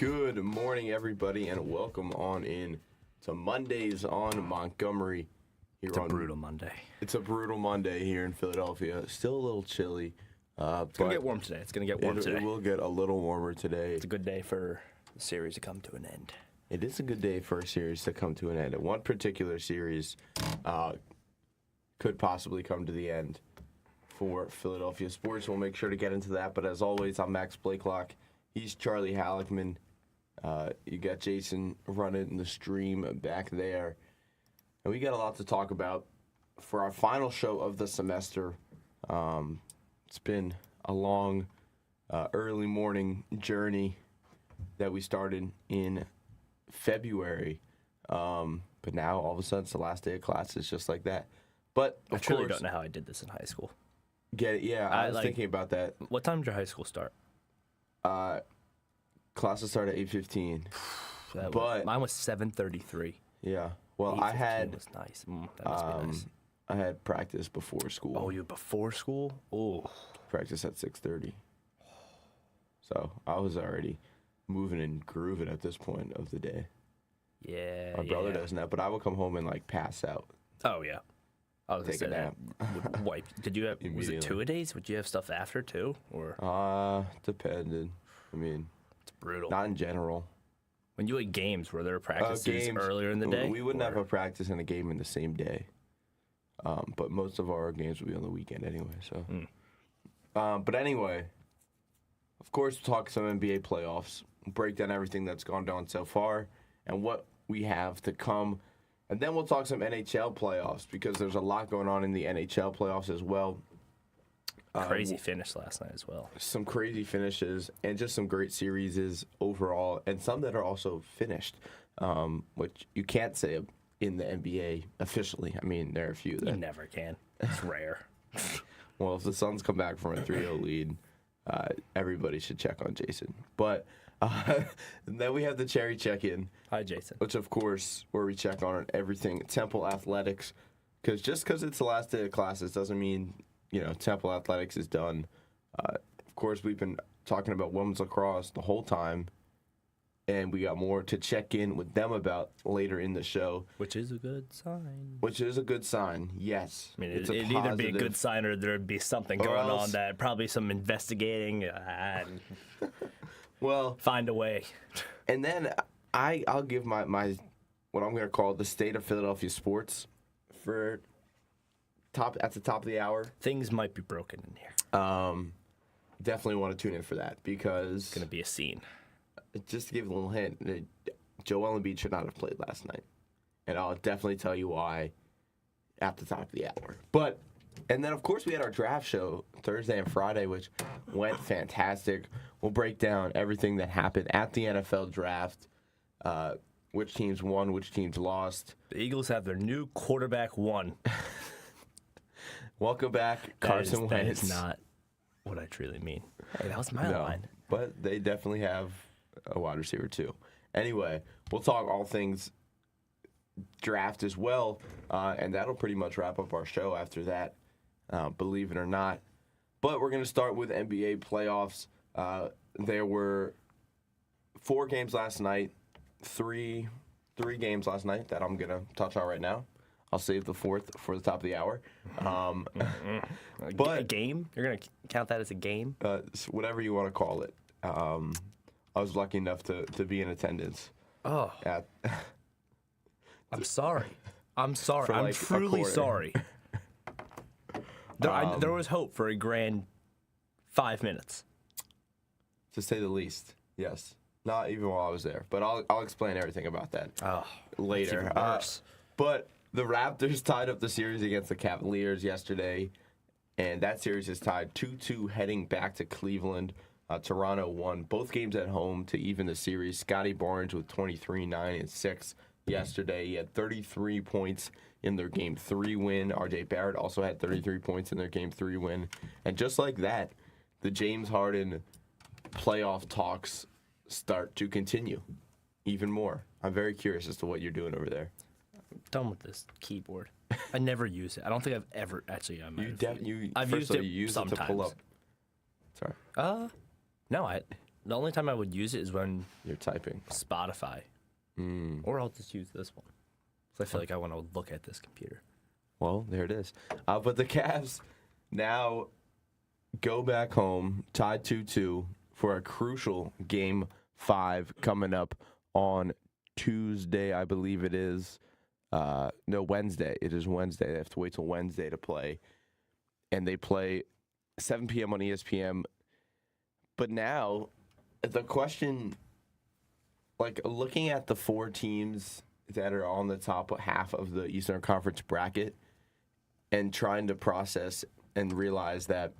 Good morning, everybody, and welcome on in to Mondays on Montgomery. It's a brutal Monday. It's a brutal Monday here in Philadelphia. Still a little chilly. It's going to get warm today. It will get a little warmer today. It's a good day for the series to come to an end. It is a good day for a series to come to an end. And one particular series could possibly come to the end for Philadelphia sports. We'll make sure to get into that. But as always, I'm Max Blakelock. He's Charlie Halleckman. You got Jason running the stream back there. And we got a lot to talk about for our final show of the semester. It's been a long, early morning journey that we started in February. But now, all of a sudden, it's the last day of classes, just like that. But, I truly don't know how I did this in high school. Get it? Yeah, I was thinking about that. What time did your high school start? Classes start at 8:15. But mine was 7:33. Yeah. Well, I had was nice. That must be nice. I had practice before school. Oh, you before school? Oh, practice at 6:30. So I was already moving and grooving at this point of the day. Yeah. My brother doesn't that, but I would come home and pass out. Oh yeah. I was Take a nap. Wipe. Did you have? Was it 2-a-days? Would you have stuff after too, or? Depended. I mean, it's brutal. Not in general. When you had games, were there practices earlier in the day? We wouldn't have a practice and a game in the same day. But most of our games would be on the weekend anyway. So, but anyway, of course, we'll talk some NBA playoffs, break down everything that's gone down so far, and what we have to come. And then we'll talk some NHL playoffs because there's a lot going on in the NHL playoffs as well. Crazy finish last night as well. Some crazy finishes and just some great series overall, and some that are also finished, which you can't say in the NBA officially. I mean, there are a few that you never can. It's rare. Well, if the Suns come back from a 3-0 lead, everybody should check on Jason. But then we have the Cherry Check-In. Hi, Jason. Which, of course, where we check on everything Temple Athletics. Because just because it's the last day of classes doesn't mean, Temple Athletics is done. Of course, we've been talking about women's lacrosse the whole time. And we got more to check in with them about later in the show. Which is a good sign. Which is a good sign, yes. I mean, it'd either be a good sign or there'd be something going on that probably some investigating and well, find a way. And then I'll give my what I'm going to call the state of Philadelphia sports for at the top of the hour. Things might be broken in here. Definitely want to tune in for that because it's going to be a scene. Just to give a little hint, Joel Embiid should not have played last night. And I'll definitely tell you why at the top of the hour. And then, of course, we had our draft show Thursday and Friday, which went fantastic. We'll break down everything that happened at the NFL draft, which teams won, which teams lost. The Eagles have their new quarterback won. Welcome back, Carson Wentz. That is not what I truly mean. Hey, that was my line. But they definitely have a wide receiver too. Anyway, we'll talk all things draft as well, and that'll pretty much wrap up our show after that, believe it or not. But we're going to start with NBA playoffs. There were 4 games last night, three games last night that I'm going to touch on right now. I'll save the 4th for the top of the hour. But a game? You're going to count that as a game? Whatever you want to call it. I was lucky enough to be in attendance. Oh. I'm sorry. I'm truly sorry. There was hope for a grand 5 minutes. To say the least, yes. Not even while I was there. But I'll explain everything about that later. That's even worse. But the Raptors tied up the series against the Cavaliers yesterday, and that series is tied 2-2 heading back to Cleveland. Toronto won both games at home to even the series. Scotty Barnes with 23, 9, and 6 yesterday. He had 33 points in their Game 3 win. R.J. Barrett also had 33 points in their Game 3 win. And just like that, the James Harden playoff talks start to continue even more. I'm very curious as to what you're doing over there. I'm done with this keyboard. I never use it. I don't think I've ever actually. I've used it sometimes. To pull up. Sorry. No, The only time I would use it is when You're typing. Spotify. Or I'll just use this one. So I feel like I want to look at this computer. Well, there it is. But the Cavs now go back home, tied 2-2 for a crucial Game 5 coming up on Tuesday, I believe it is. No, Wednesday. It is Wednesday. They have to wait till Wednesday to play. And they play 7 p.m. on ESPN. But now, the question, like looking at the 4 teams that are on the top half of the Eastern Conference bracket and trying to process and realize that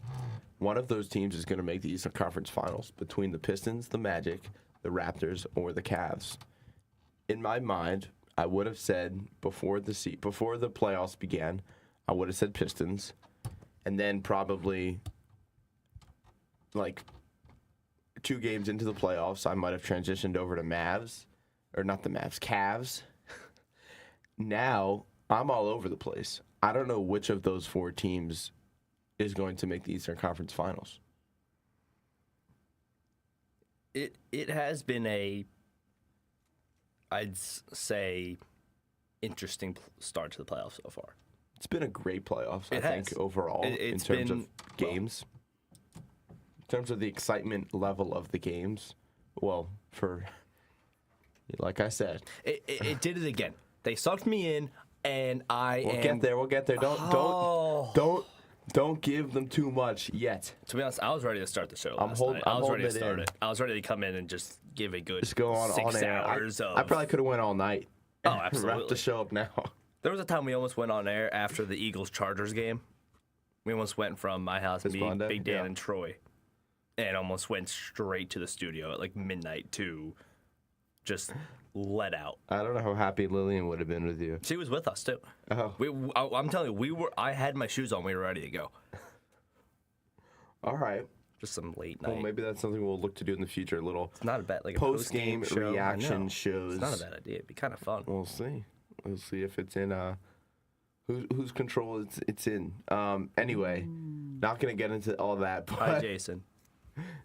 one of those teams is going to make the Eastern Conference Finals between the Pistons, the Magic, the Raptors, or the Cavs. In my mind, I would have said before the playoffs began, I would have said Pistons, and then probably like 2 games into the playoffs, I might have transitioned over to Mavs, or not the Mavs, Cavs. Now I'm all over the place. I don't know which of those 4 teams is going to make the Eastern Conference Finals. It has been I'd say, interesting start to the playoffs so far. It's been a great playoffs, I It think, has. overall, in terms of games. In terms of the excitement level of the games, well, like I said. It did it again. They sucked me in, and We'll get there. Don't give them too much yet. To be honest, I was ready to start the show last night. I was ready to start it. I was ready to come in and just give a good Just go on 6 air. hours of... I probably could have went all night. Oh, absolutely. Wrap the show up now. There was a time we almost went on air after the Eagles-Chargers game. We almost went from my house, me, Big Dan, and Troy, and almost went straight to the studio at like midnight to just let out. I don't know how happy Lillian would have been with you. She was with us too. Oh. I'm telling you, I had my shoes on. We were ready to go. All right. Just some late night. Well, maybe that's something we'll look to do in the future. A little It's not a bad, like a post-game show. reaction shows. It's not a bad idea. It'd be kind of fun. We'll see. We'll see if it's in whose control it's in. Anyway, not gonna get into all that. But Hi, Jason.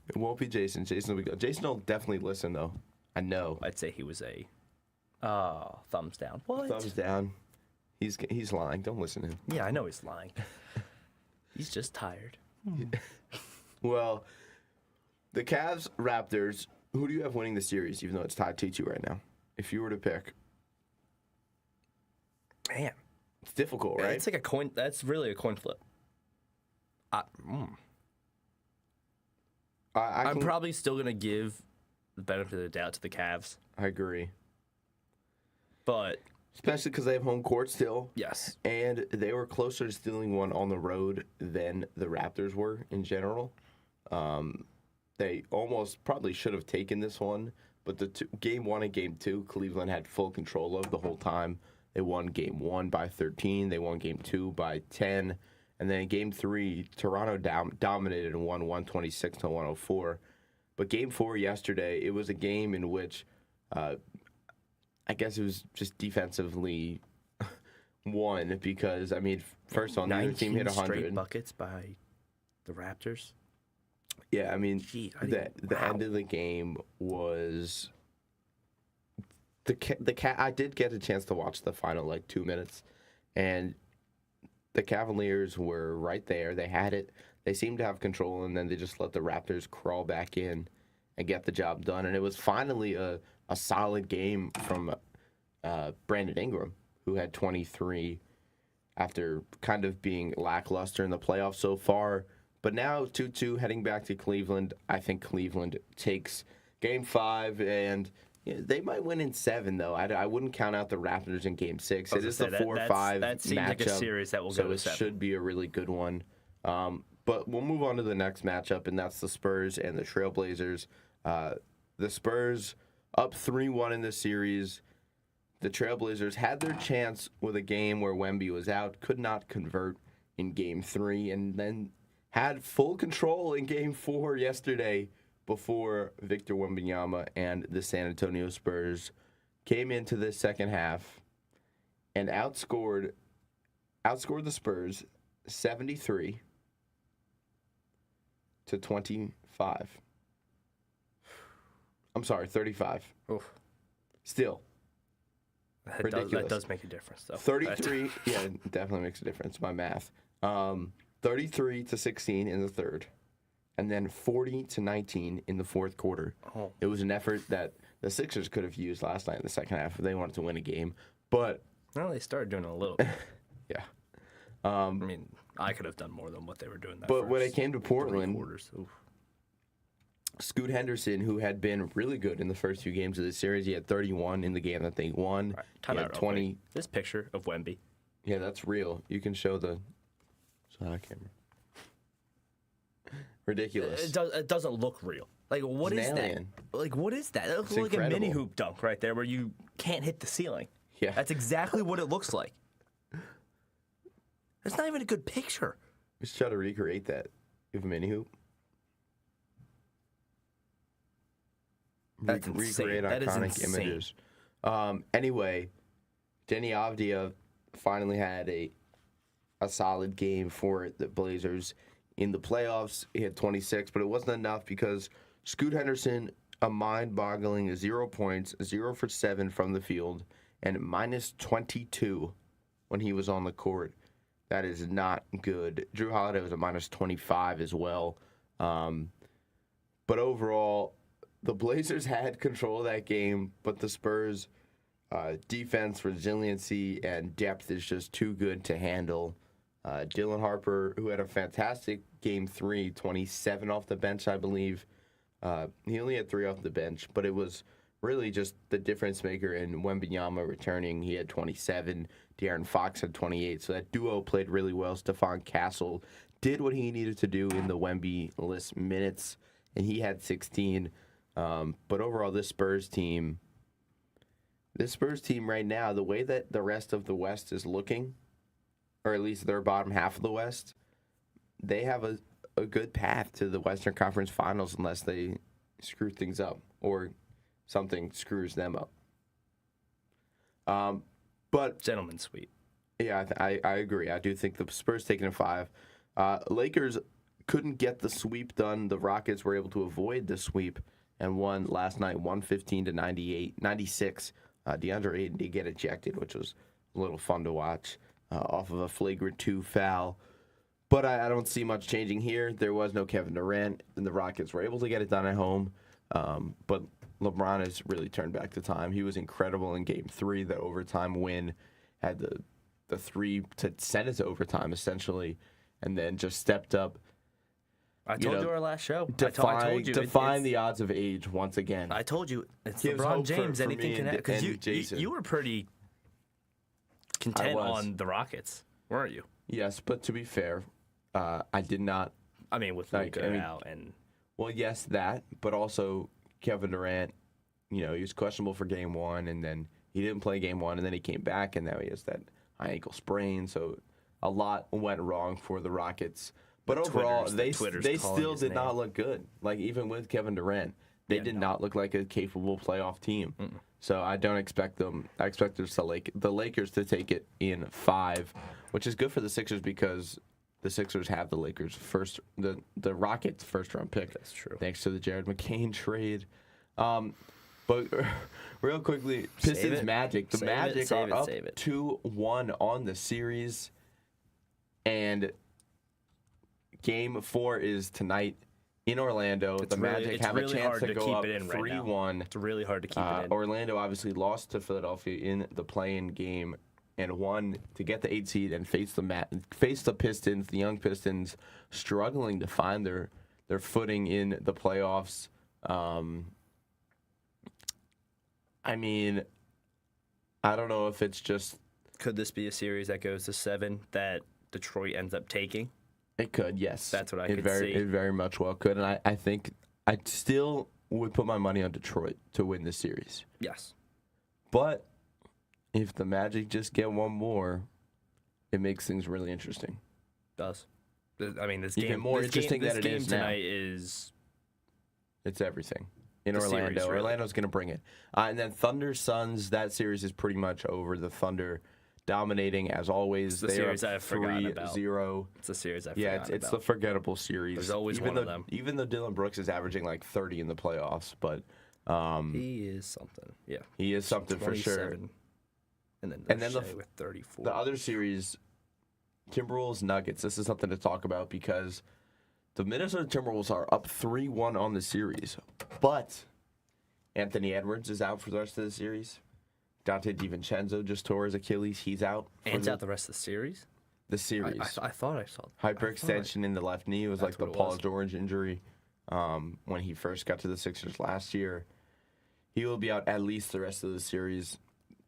It won't be Jason. Jason will definitely listen though. I know. I'd say he was a thumbs down. What? Thumbs down. He's lying. Don't listen to him. Yeah, I know he's lying. He's just tired. Well, the Cavs, Raptors, who do you have winning the series, even though it's tied 2-2 right now? If you were to pick. Man. It's difficult, right? It's like a coin. That's really a coin flip. I'm probably still going to give the benefit of the doubt to the Cavs. I agree. But... especially because they have home court still. Yes. And they were closer to stealing one on the road than the Raptors were in general. They almost probably should have taken this one, but Game 1 and Game 2, Cleveland had full control of the whole time. They won Game 1 by 13. They won Game 2 by 10. And then in Game 3, Toronto dominated and won 126-104. But Game 4 yesterday, it was a game in which I guess it was just defensively won because, I mean, first on, neither team hit 100. Straight buckets by the Raptors. Yeah, I mean, the end of the game was I did get a chance to watch the final 2 minutes, and the Cavaliers were right there. They had it. They seemed to have control, and then they just let the Raptors crawl back in and get the job done. And it was finally a solid game from Brandon Ingram, who had 23 after kind of being lackluster in the playoffs so far. But now 2-2 heading back to Cleveland. I think Cleveland takes Game 5, and they might win in 7, though. I wouldn't count out the Raptors in Game 6. It is the 4-5 matchup. That seems like a series that will go to 7. So it should be a really good one. But we'll move on to the next matchup, and that's the Spurs and the Trailblazers. The Spurs up 3-1 in this series. The Trailblazers had their chance with a game where Wemby was out, could not convert in Game 3, and then had full control in Game 4 yesterday before Victor Wembanyama and the San Antonio Spurs came into the second half and outscored the Spurs 73-25. I'm sorry, 35. Oof. Still. Ridiculous. That does make a difference, though. 33, yeah, it definitely makes a difference, my math. 33-16 in the third, and then 40-19 in the fourth quarter. Oh. It was an effort that the Sixers could have used last night in the second half if they wanted to win a game, but... Well, they started doing it a little bit. Yeah. I mean, I could have done more than what they were doing that But when it came to Portland, oof. Scoot Henderson, who had been really good in the first two games of this series, he had 31 in the game that they won. Right, time he out had 20. This picture of Wemby. Yeah, that's real. You can show the camera. Ridiculous. It doesn't look real. Like, what is that? Like, what is that? It looks like a mini hoop dunk right there where you can't hit the ceiling. Yeah. That's exactly what it looks like. That's not even a good picture. Let's try to recreate that. You have a mini hoop. That's insane. Recreate That is iconic insane. images. Anyway, Denny Avdia finally had a solid game for the Blazers in the playoffs. He had 26, but it wasn't enough because Scoot Henderson, a mind-boggling 0 points, 0 for 7 from the field, and minus 22 when he was on the court. That is not good. Drew Holiday was a minus 25 as well. But overall, the Blazers had control of that game, but the Spurs' defense, resiliency, and depth is just too good to handle. Dylan Harper, who had a fantastic game 3, 27 off the bench, I believe. He only had 3 off the bench, but it was really just the difference maker in Wembanyama returning. He had 27. De'Aaron Fox had 28. So that duo played really well. Stephon Castle did what he needed to do in the Wemby-less minutes, and he had 16. But overall, this Spurs team right now, the way that the rest of the West is looking, or at least their bottom half of the West, they have a good path to the Western Conference Finals unless they screw things up or something screws them up. But gentleman's sweep. Yeah, I agree. I do think the Spurs taking a 5. Lakers couldn't get the sweep done. The Rockets were able to avoid the sweep and won last night 115-96. DeAndre Ayton did get ejected, which was a little fun to watch off of a flagrant 2 foul. But I don't see much changing here. There was no Kevin Durant, and the Rockets were able to get it done at home. But LeBron has really turned back the time. He was incredible in Game 3, the overtime win. Had the 3 to send it to overtime, essentially, and then just stepped up. I told you our last show. Defying the odds of age once again. I told you, it's LeBron James. Anything can happen. Because you were pretty content on the Rockets, weren't you? Yes, but to be fair, I did not. I mean, with Luka out and... Well, yes, that, but also Kevin Durant, he was questionable for Game 1, and then he didn't play Game 1, and then he came back, and now he has that high ankle sprain, so a lot went wrong for the Rockets. But overall, they still did not look good. Like, even with Kevin Durant, they did not look like a capable playoff team. So I don't expect them. I expect the Lakers to take it in 5, which is good for the Sixers because the Sixers have the the Rockets' first-round pick. That's true. Thanks to the Jared McCain trade. But real quickly, Pistons Magic. The Magic are up 2-1 on the series, and Game 4 is tonight in Orlando. The Magic have a chance to go up 3-1. It's really hard to keep it in. Orlando obviously lost to Philadelphia in the play-in game and won to get the 8 seed and face the Pistons, the young Pistons, struggling to find their footing in the playoffs. I mean, I don't know if it's just... Could this be a series that goes to 7 that Detroit ends up taking? It could, yes. That's what I could see. It very much well could, and I think I still would put my money on Detroit to win this series. Yes. But if the Magic just get one more, it makes things really interesting. It does. I mean, this even game more interesting than it is now. Tonight is... It's everything. In Orlando. Series, really. Orlando's going to bring it. And then Thunder Suns, that series is pretty much over. The Thunder dominating as always. It's the series I've forgotten about. 3-0. It's a series I've forgotten about. Yeah, it's the forgettable series. There's always one of them. Even though Dylan Brooks is averaging like 30 in the playoffs, but He is something. Yeah. He is something for sure. And then with 34. The other series, Timberwolves Nuggets. This is something to talk about because the Minnesota Timberwolves are up 3-1 on the series, but Anthony Edwards is out for the rest of the series. Dante DiVincenzo just tore his Achilles. He's out. And out the rest of the series? The series. I thought I saw hyperextension in the left knee. It was like the Paul George injury when he first got to the Sixers last year. He will be out at least the rest of the series.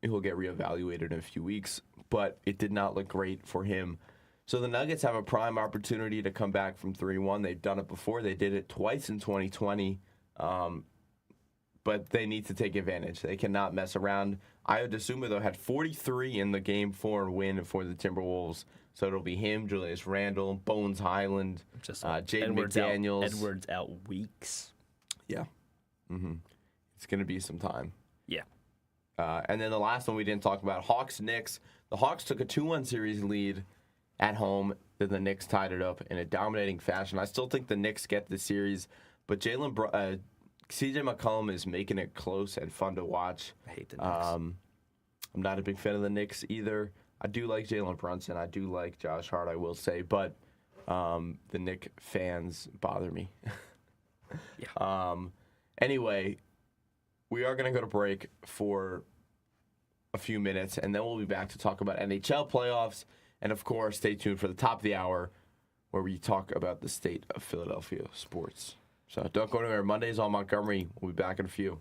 He'll get reevaluated in a few weeks, but it did not look great for him. So the Nuggets have a prime opportunity to come back from 3-1. They've done it before. They did it twice in 2020, but they need to take advantage. They cannot mess around. Ayo Dosunmu, though, had 43 in the Game 4 win for the Timberwolves. So it'll be him, Julius Randle, Bones Highland, Jaden McDaniels. Edwards out weeks. Yeah. Mm-hmm. It's going to be some time. Yeah. And then the last one we didn't talk about, Hawks-Knicks. The Hawks took a 2-1 series lead at home. Then the Knicks tied it up in a dominating fashion. I still think the Knicks get the series, but CJ McCollum is making it close and fun to watch. I hate the Knicks. I'm not a big fan of the Knicks either. I do like Jalen Brunson. I do like Josh Hart, I will say, but the Knicks fans bother me. Yeah. Anyway, we are going to go to break for a few minutes, and then we'll be back to talk about NHL playoffs. And, of course, stay tuned for the top of the hour where we talk about the state of Philadelphia sports. So don't go anywhere. Mondays on Montgomery. We'll be back in a few.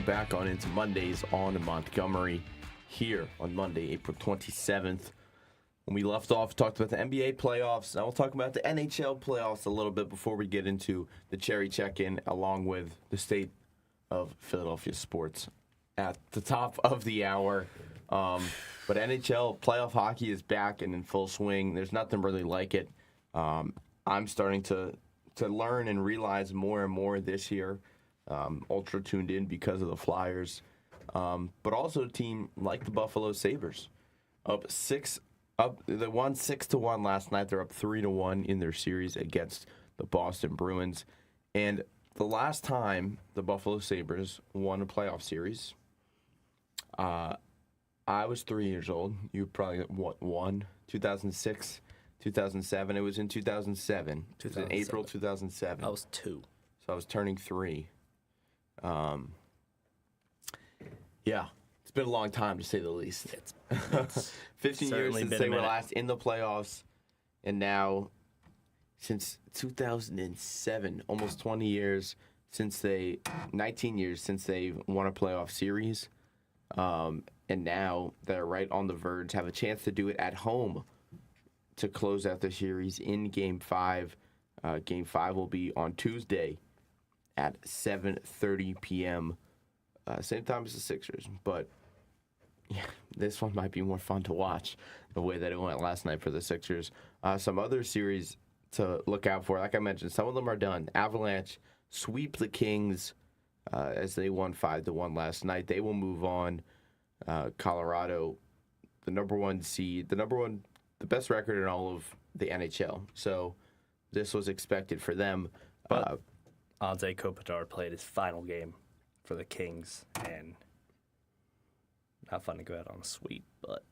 back on into Mondays on Montgomery here on Monday, April 27th. When we left off, talked about the NBA playoffs. Now we'll talk about the NHL playoffs a little bit before we get into the Cherry Check-In along with the state of Philadelphia sports at the top of the hour. But NHL playoff hockey is back and in full swing. There's nothing really like it. I'm starting to learn and realize more and more this year. Ultra tuned in because of the Flyers, but also a team like the Buffalo Sabres, they won 6-1 last night. They're up 3-1 in their series against the Boston Bruins, and the last time the Buffalo Sabres won a playoff series, I was 3 years old. You probably won 2006, 2007. It was in 2007. It was in April 2007. I was 2, so I was turning 3. Yeah, it's been a long time to say the least. It's 15 years since they were last in the playoffs, and now since 2007, almost 20 years 19 years since they won a playoff series, and now they're right on the verge, have a chance to do it at home to close out the series in Game 5. Game 5 will be on Tuesday at 7:30 p.m., same time as the Sixers. But yeah, this one might be more fun to watch the way that it went last night for the Sixers. Some other series to look out for, like I mentioned, some of them are done. Avalanche sweep the Kings as they won 5-1 last night. They will move on. Colorado, the number one seed, the best record in all of the NHL. So this was expected for them. But Anze Kopitar played his final game for the Kings, and not fun to go out on a sweep, but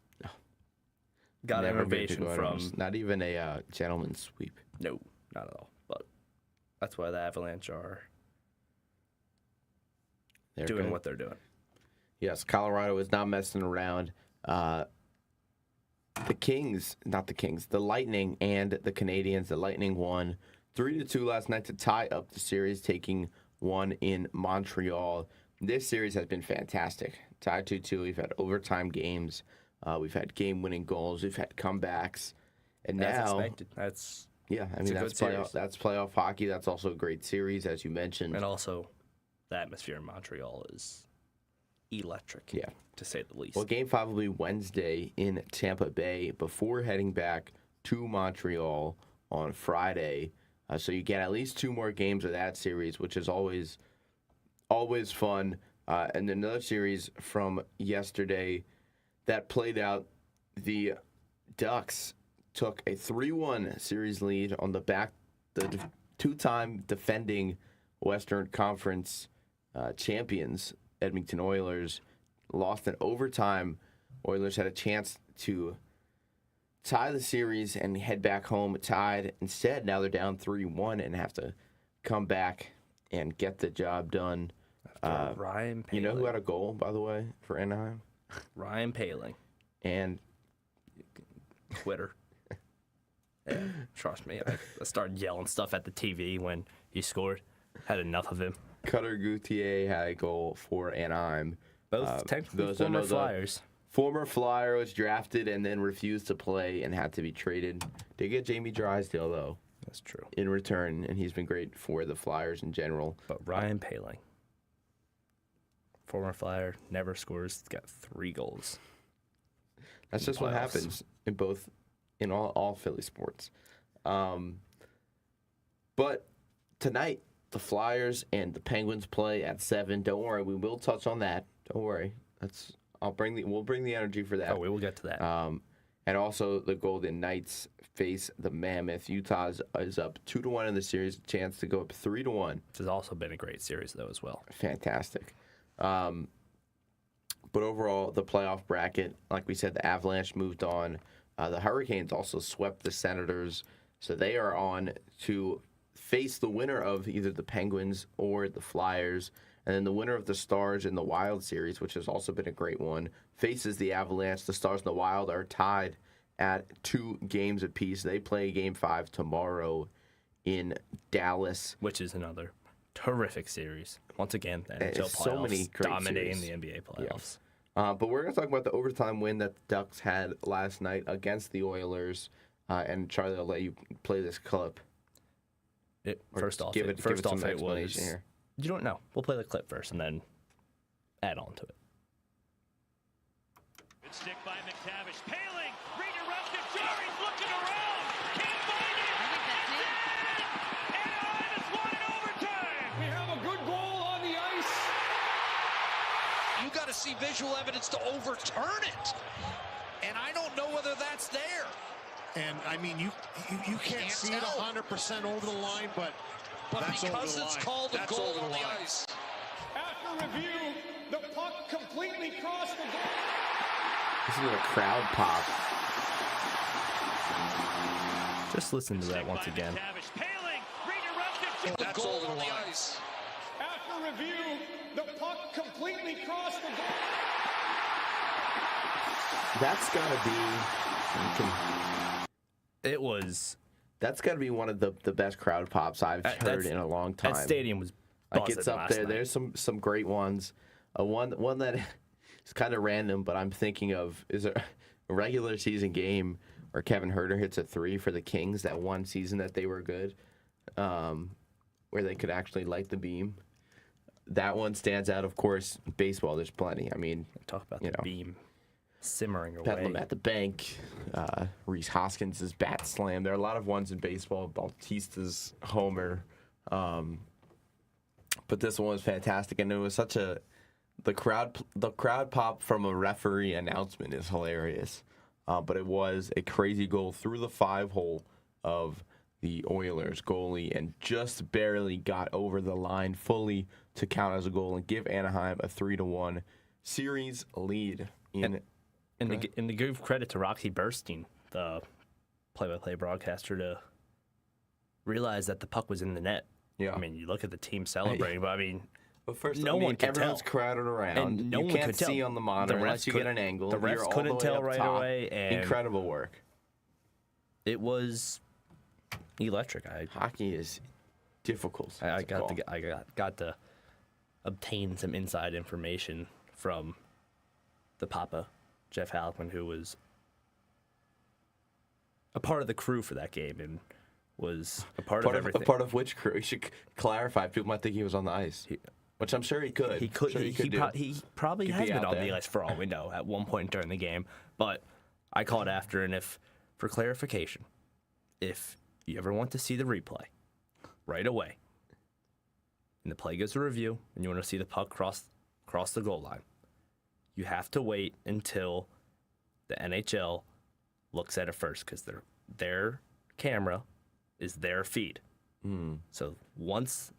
got an ovation from... Not even a gentleman's sweep. No, not at all. But that's why the Avalanche are doing what they're doing. Yes, Colorado is not messing around. The Lightning and the Canadiens. The Lightning won 3-2 last night to tie up the series, taking one in Montreal. This series has been fantastic. Tied 2-2. We've had overtime games. We've had game-winning goals. We've had comebacks. And that's now, expected. That's playoff hockey. That's also a great series, as you mentioned. And also, the atmosphere in Montreal is electric, to say the least. Well, Game 5 will be Wednesday in Tampa Bay before heading back to Montreal on Friday. So you get at least 2 more games of that series, which is always fun. And another series from yesterday that played out, the Ducks took a 3-1 series lead on the 2-time defending Western Conference champions, Edmonton Oilers. Lost in overtime. Oilers had a chance to tie the series and head back home tied. Instead, now they're down 3-1 and have to come back and get the job done. Ryan Poehling. You know who had a goal, by the way, for Anaheim? Ryan Poehling. And Twitter. Yeah, trust me. I started yelling stuff at the TV when he scored. Had enough of him. Cutter Gauthier had a goal for Anaheim. Both technically former Flyers. Former Flyer was drafted and then refused to play and had to be traded. They get Jamie Drysdale, though. That's true. In return, and he's been great for the Flyers in general. But Ryan Poehling, former Flyer, never scores. He's got 3 goals. That's just what happens in all Philly sports. But tonight, the Flyers and the Penguins play at 7. Don't worry, we will touch on that. Don't worry. We'll bring the energy for that. Oh, we will get to that. And also the Golden Knights face the Mammoth. Utah is up 2-1 in the series, a chance to go up 3-1. This has also been a great series though as well. Fantastic. But overall, the playoff bracket, like we said, the Avalanche moved on. The Hurricanes also swept the Senators, so they are on to face the winner of either the Penguins or the Flyers. And then the winner of the Stars and the Wild series, which has also been a great one, faces the Avalanche. The Stars and the Wild are tied at 2 games apiece. They play Game 5 tomorrow in Dallas. Which is another terrific series. Once again, the NHL playoffs so many great dominating series. the NBA playoffs. Yeah. But we're going to talk about the overtime win that the Ducks had last night against the Oilers. And Charlie, I'll let you play this clip. First off, give it was. Here. You don't know. We'll play the clip first and then add on to it. Good stick by McTavish. Paling, redirected. Jari's looking around. Can't find it. I think that's it. Anaheim has won in overtime. We have a good goal on the ice. You got to see visual evidence to overturn it. And I don't know whether that's there. And I mean, you can't see it 100% over the line, but that's because it's called a goal on the ice. After review, the puck completely crossed the goal. This is a crowd pop. Just listen to that once again. Paling, redirected. That's goal on the ice. After review, the puck completely crossed the goal. That's got to be... That's got to be one of the best crowd pops I've heard in a long time. That stadium was buzzing it's up last there. night. There's some great ones. One that is kind of random, but I'm thinking of is a regular season game where Kevin Herter hits a 3 for the Kings that one season that they were good, where they could actually light the beam. That one stands out. Of course, baseball, there's plenty. I mean, talk about the beam simmering away. Bedlam at the bank, Rhys Hoskins' bat slam. There are a lot of ones in baseball. Bautista's homer, but this one was fantastic, and it was such a the crowd pop from a referee announcement is hilarious. But it was a crazy goal through the 5-hole of the Oilers goalie, and just barely got over the line fully to count as a goal and give Anaheim a 3-1 series lead. And to give credit to Roxy Burstein, the play-by-play broadcaster, to realize that the puck was in the net. Yeah. I mean, you look at the team celebrating, but I mean, first, one could everyone's tell. crowded around. And no you one can't could tell. see on the monitor unless you get an angle. The refs You're all couldn't the way tell up right top. away. And incredible work. It was electric. Hockey is difficult. I got to obtain some inside information from the Papa, Jeff Halkman, who was a part of the crew for that game and was a part of everything. A part of which crew? You should clarify. People might think he was on the ice, which I'm sure he could. He could. Sure He probably has been on there. the ice for all we know at one point during the game. But I called after, and for clarification, if you ever want to see the replay right away, and the play goes to review, and you want to see the puck cross the goal line, you have to wait until the NHL looks at it first, because their camera is their feed. So once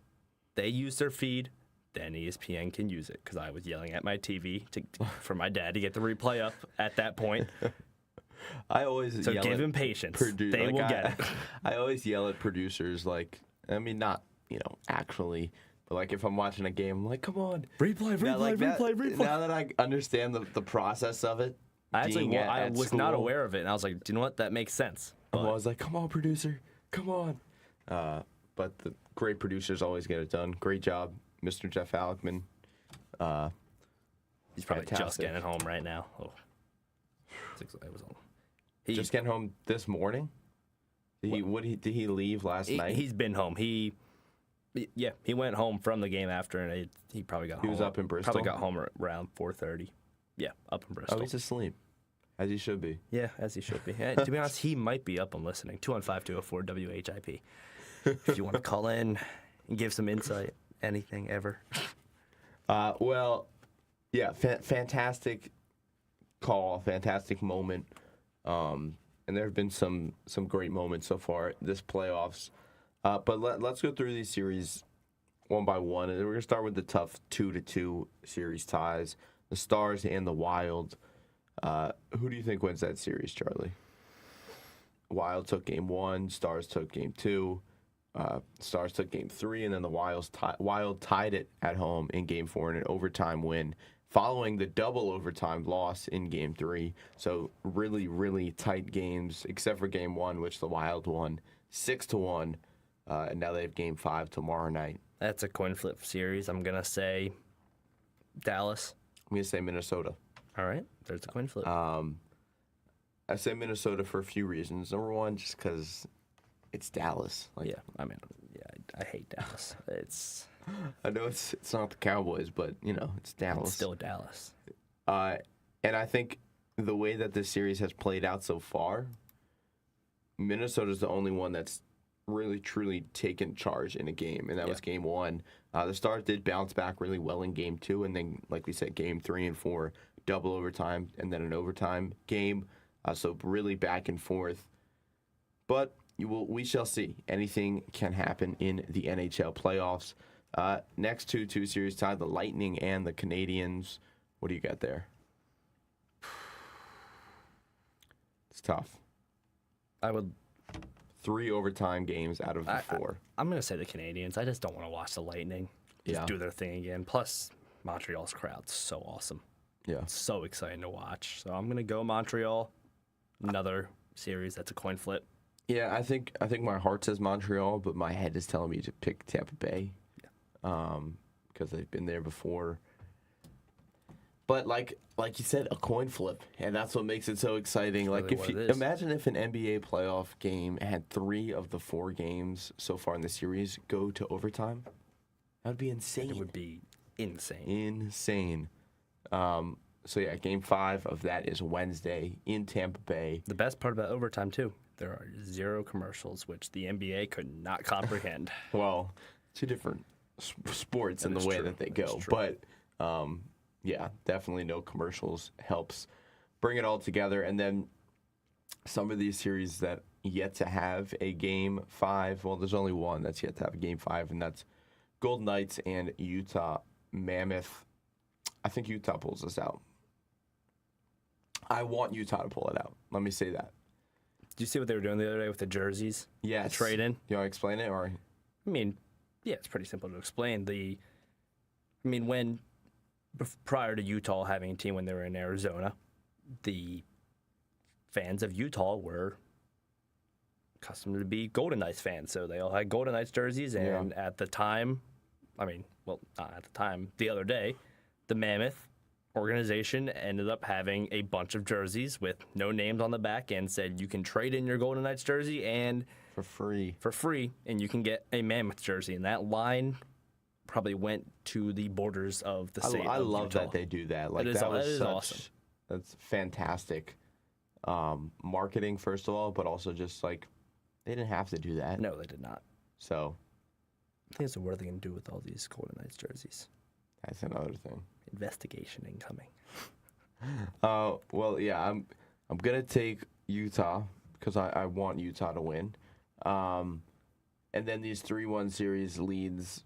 they use their feed, then ESPN can use it, because I was yelling at my TV for my dad to get the replay up at that point. I always So yell give at him patience. They will get it. I always yell at producers, not actually, but like if I'm watching a game, I'm like, come on, Replay. Now that I understand the process of it, I was not school, aware of it, and I was like, do you know what? That makes sense. I was like, come on, producer, come on. But the great producers always get it done. Great job, Mr. Jeff Halkman. He's probably just fantastic. getting home right now. Oh. It was on. Just getting home this morning? Did he leave last night? He's been home. He went home from the game after, and he probably got home. He was up in Bristol? Probably got home around 4:30. Yeah, up in Bristol. Oh, he's asleep, as he should be. Yeah, as he should be. To be honest, he might be up and listening. 215-204 WHIP. If you want to call in and give some insight, anything ever. Fantastic call, fantastic moment. And there have been some great moments so far this playoffs. But let's go through these series one by one. And we're going to start with the tough 2-2 series ties. The Stars and the Wild. Who do you think wins that series, Charlie? Wild took game 1. Stars took game 2. Stars took game 3. And then the Wild tied it at home in game 4 in an overtime win, following the double overtime loss in game 3. So really, really tight games, except for game 1, which the Wild won 6-1. And now they have game 5 tomorrow night That's a coin flip series. I'm going to say Dallas. I'm going to say Minnesota. All right. There's a coin flip. I say Minnesota for a few reasons. Number one, just because it's Dallas. Yeah, I hate Dallas. I know it's not the Cowboys, but, it's Dallas. It's still Dallas. And I think the way that this series has played out so far, Minnesota's the only one that's really, truly taken charge in a game, and that was game 1. The Stars did bounce back really well in game 2, and then, like we said, game 3 and 4, double overtime, and then an overtime game. So really back and forth. But we shall see. Anything can happen in the NHL playoffs. Next 2 series tied, the Lightning and the Canadiens. What do you got there? It's tough. I would 3 overtime games out of the 4. I'm going to say the Canadiens. I just don't want to watch the Lightning just do their thing again. Plus, Montreal's crowd's so awesome. Yeah. It's so exciting to watch. So I'm going to go Montreal. Another series that's a coin flip. Yeah, I think my heart says Montreal, but my head is telling me to pick Tampa Bay. Because they've been there before. But like you said, a coin flip, and that's what makes it so exciting. Like imagine if an NBA playoff game had 3 of the 4 games so far in the series go to overtime. That would be insane. It would be insane. Insane. So yeah, game 5 of that is Wednesday in Tampa Bay. The best part about overtime too, there are 0 commercials, which the NBA could not comprehend. Well, 2 different sports in the way that they go, but yeah, definitely no commercials helps bring it all together. And then some of these series that yet to have a game 5, well, there's only one that's yet to have a game 5, and that's Golden Knights and Utah Mammoth. I think Utah pulls this out. I want Utah to pull it out. Let me say that. Did you see what they were doing the other day with the jerseys? Yes. The trade-in? You want to explain it? Or? I mean, yeah, it's pretty simple to explain. When prior to Utah having a team when they were in Arizona, the fans of Utah were accustomed to be Golden Knights fans. So they all had Golden Knights jerseys, and at the time, not at the time, the other day, the Mammoth organization ended up having a bunch of jerseys with no names on the back and said you can trade in your Golden Knights jersey and for free, and you can get a Mammoth jersey. And that line probably went to the borders of the state. I love Utah. That they do that. Like that is awesome. That's fantastic marketing, first of all, but also just like they didn't have to do that. No, they did not. So I think it's what are they going to do with all these Golden Knights jerseys? That's another thing. Investigation incoming. Well, yeah, I'm gonna take Utah because I want Utah to win. And then these 3-1 series leads.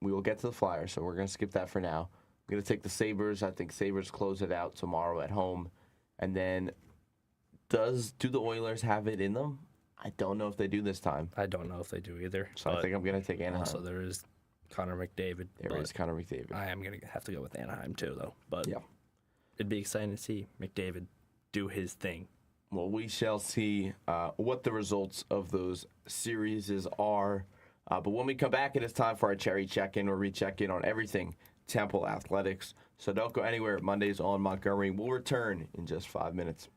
We will get to the Flyers, so we're gonna skip that for now. I'm gonna take the Sabres. I think Sabres close it out tomorrow at home. And then, do the Oilers have it in them? I don't know if they do this time. I don't know if they do either. So I think I'm gonna take Anaheim. Also, there is Connor McDavid. There is Connor McDavid. I am going to have to go with Anaheim, too, though. But yeah, it'd be exciting to see McDavid do his thing. Well, we shall see what the results of those series are. But when we come back, it is time for our Cherry Check-In, where we check in on everything Temple Athletics. So don't go anywhere. Mondays on Montgomery. We'll return in just 5 minutes.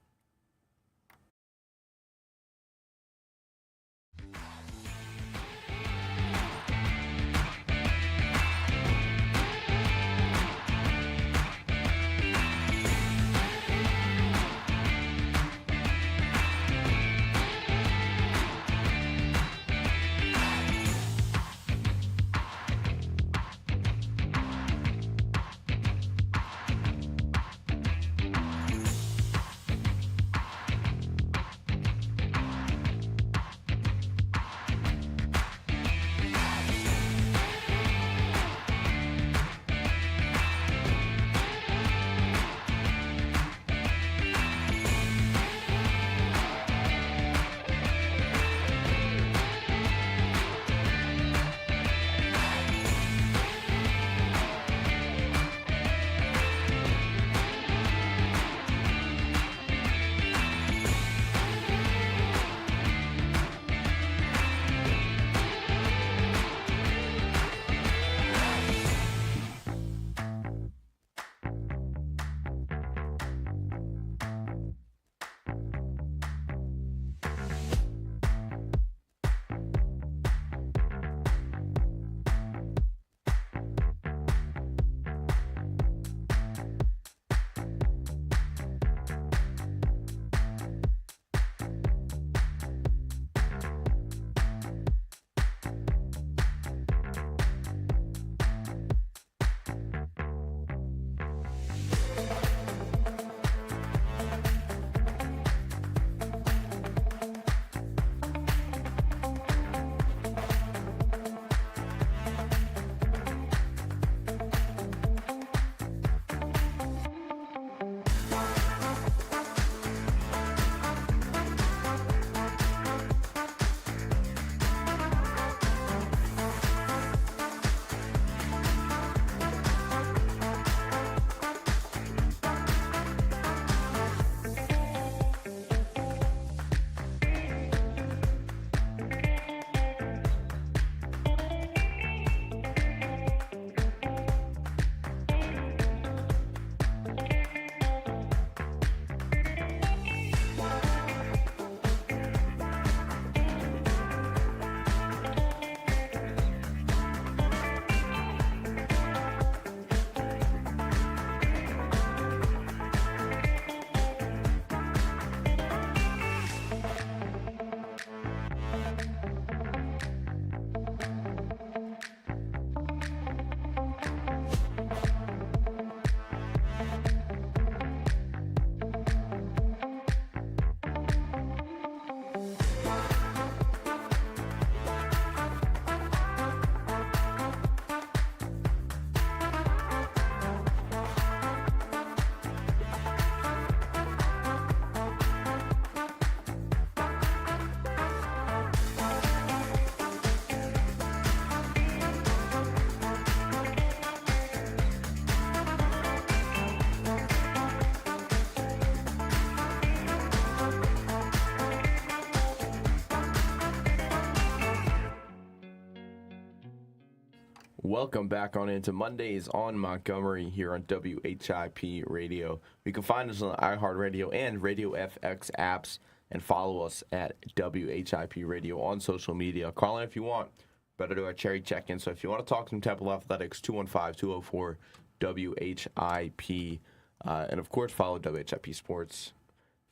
Welcome back on into Mondays on Montgomery here on WHIP Radio. You can find us on the iHeartRadio and Radio FX apps and follow us at WHIP Radio on social media. Call in if you want. Better do our cherry check-in. So if you want to talk some Temple Athletics, 215-204-WHIP. And, of course, follow WHIP Sports.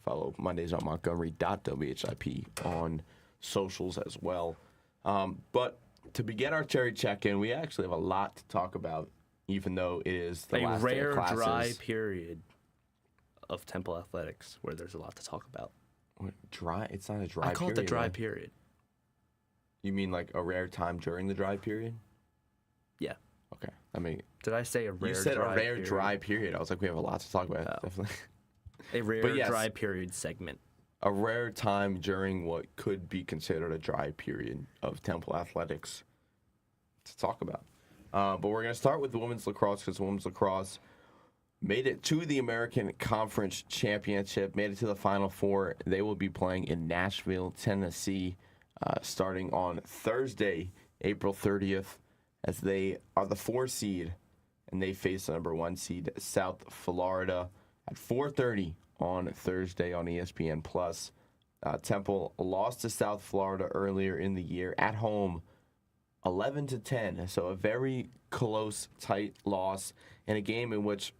Follow Mondays on Montgomery.WHIP on socials as well. But to begin our cherry check-in, we actually have a lot to talk about, even though it is the last day of classes. A rare dry period of Temple Athletics where there's a lot to talk about. What, dry? It's not a dry period. I call it the dry period. You mean like a rare time during the dry period? Yeah. Okay. I mean, did I say a rare? You said dry a rare period? dry period. I was like, we have a lot to talk about. Oh. Definitely. A rare dry period segment. A rare time during what could be considered a dry period of Temple Athletics to talk about. But we're going to start with the women's lacrosse because women's lacrosse made it to the American Conference Championship, made it to the Final Four. They will be playing in Nashville, Tennessee, starting on Thursday, April 30th, as they are the 4 seed, and they face the number 1 seed, South Florida, at 4:30 on Thursday on ESPN+. Temple lost to South Florida earlier in the year at home, 11-10, so a very close, tight loss in a game in which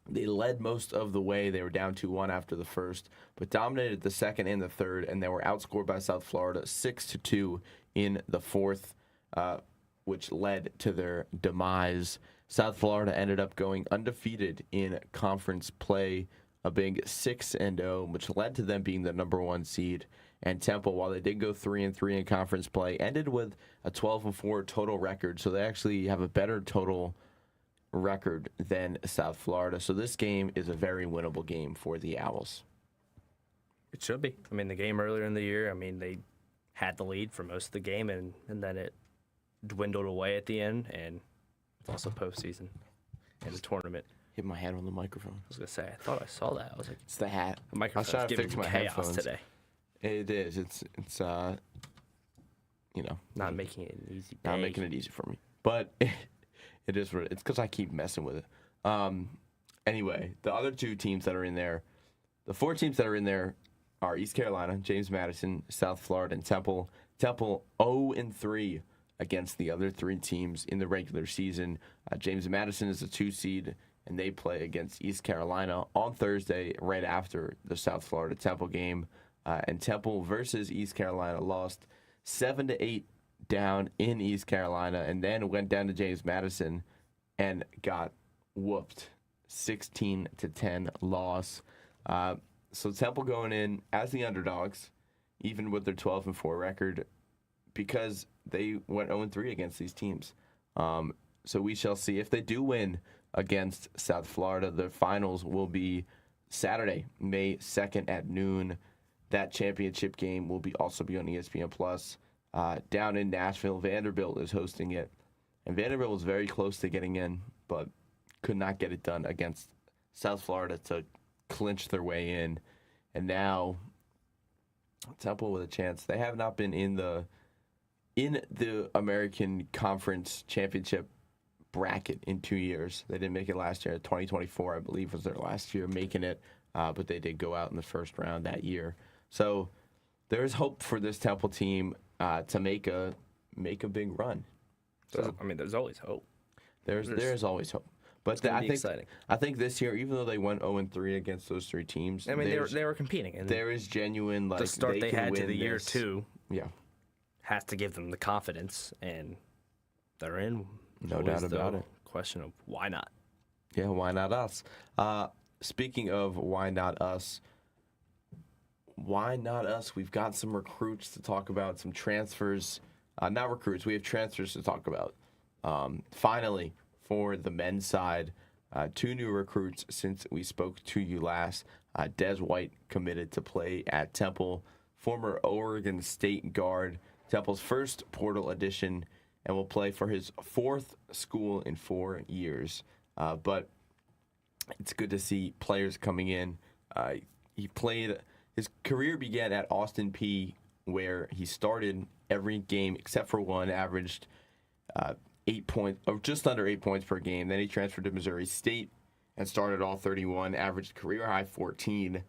they led most of the way. They were down 2-1 after the first, but dominated the second and the third, and they were outscored by South Florida 6-2 in the fourth, which led to their demise. South Florida ended up going undefeated in conference play, a big 6-0, which led to them being the number 1 seed. And Temple, while they did go 3-3 in conference play, ended with a 12-4 total record, so they actually have a better total record than South Florida. So this game is a very winnable game for the Owls. It should be. I mean, the game earlier in the year, they had the lead for most of the game, and then it dwindled away at the end, and it's also postseason and the tournament. Hit my head on the microphone. I was going to say, I thought I saw that. I was like, it's the hat. The microphone's I was trying to giving fix my chaos headphones today. It is. It's not making it an easy day. Not making it easy for me. But it is what it's because I keep messing with it. Anyway, the other 2 teams that are in there, the 4 teams that are in there are East Carolina, James Madison, South Florida, and Temple. Temple 0-3 against the other 3 teams in the regular season. James Madison is a 2 seed, and they play against East Carolina on Thursday right after the South Florida Temple game. And Temple versus East Carolina lost 7-8 down in East Carolina, and then went down to James Madison and got whooped, 16-10 loss. So Temple going in as the underdogs, even with their 12-4 record, because they went 0-3 against these teams. So we shall see. If they do win against South Florida, the finals will be Saturday, May 2nd at noon. That championship game will also be on ESPN+. Down in Nashville, Vanderbilt is hosting it. And Vanderbilt was very close to getting in, but could not get it done against South Florida to clinch their way in. And now Temple with a chance. They have not been in the American Conference Championship bracket in 2 years. They didn't make it last year. 2024, I believe, was their last year making it, but they did go out in the first round that year. So there's hope for this Temple team to make a big run. So, there's always hope. There's always hope. But I think this year, even though they went 0-3 against those 3 teams, they were competing. And there is genuine the start they had to the year this. too. Yeah, has to give them the confidence, and they're in. No doubt about it. Question of why not? Yeah, why not us? Speaking of why not us, we've got some recruits to talk about, some transfers. Not recruits, we have transfers to talk about. Finally, for the men's side, 2 new recruits since we spoke to you last. Des White committed to play at Temple, former Oregon State guard, Temple's first portal addition, and will play for his 4th school in 4 years. But it's good to see players coming in. His career began at Austin Peay, where he started every game except for one, averaged just under 8 points per game. Then he transferred to Missouri State and started all 31, averaged career high 14.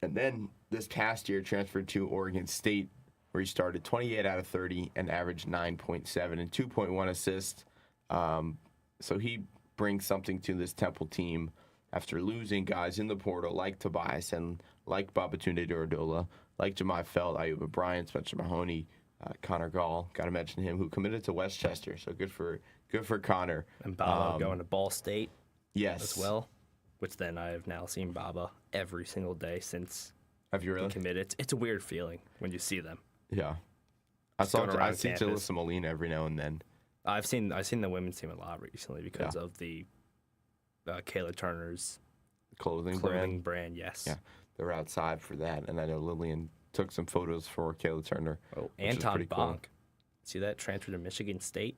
And then this past year transferred to Oregon State, where he started 28 out of 30 and averaged 9.7 and 2.1 assists. So he brings something to this Temple team after losing guys in the portal like Tobias and like Babatunde Duradola, like Jemai Felt, Ayuba Bryant, Spencer Mahoney, Connor Gall. Got to mention him, who committed to Westchester. So good for Connor. And Baba going to Ball State. Yes, as well. Which then I have now seen Baba every single day since. Have you really? He committed. It's a weird feeling when you see them. Yeah, I see Jalissa Molina every now and then. I've seen the women's team a lot recently because of the Kayla Turner's clothing brand. Yes. Yeah, they're outside for that, and I know Lillian took some photos for Kayla Turner. Oh, Anton Bonk. Cool. See that transfer to Michigan State?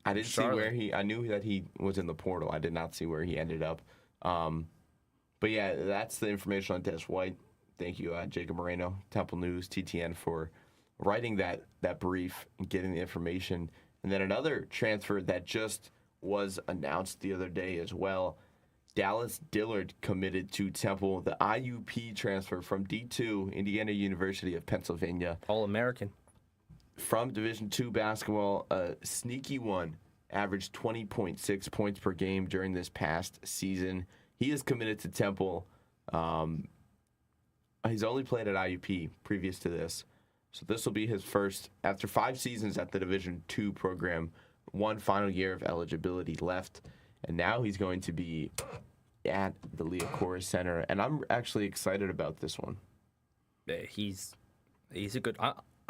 I didn't see where I knew that he was in the portal. I did not see where he ended up. But yeah, that's the information on Des White. Thank you, Jacob Moreno, Temple News, TTN, for writing that brief and getting the information. And then another transfer that just was announced the other day as well. Dallas Dillard committed to Temple, the IUP transfer from D2, Indiana University of Pennsylvania. All-American. From Division II basketball, a sneaky one, averaged 20.6 points per game during this past season. He is committed to Temple. He's only played at IUP previous to this. So this will be his first, after 5 seasons at the Division II program, 1 final year of eligibility left. And now he's going to be at the Liacouras Center. And I'm actually excited about this one. Yeah, he's a good...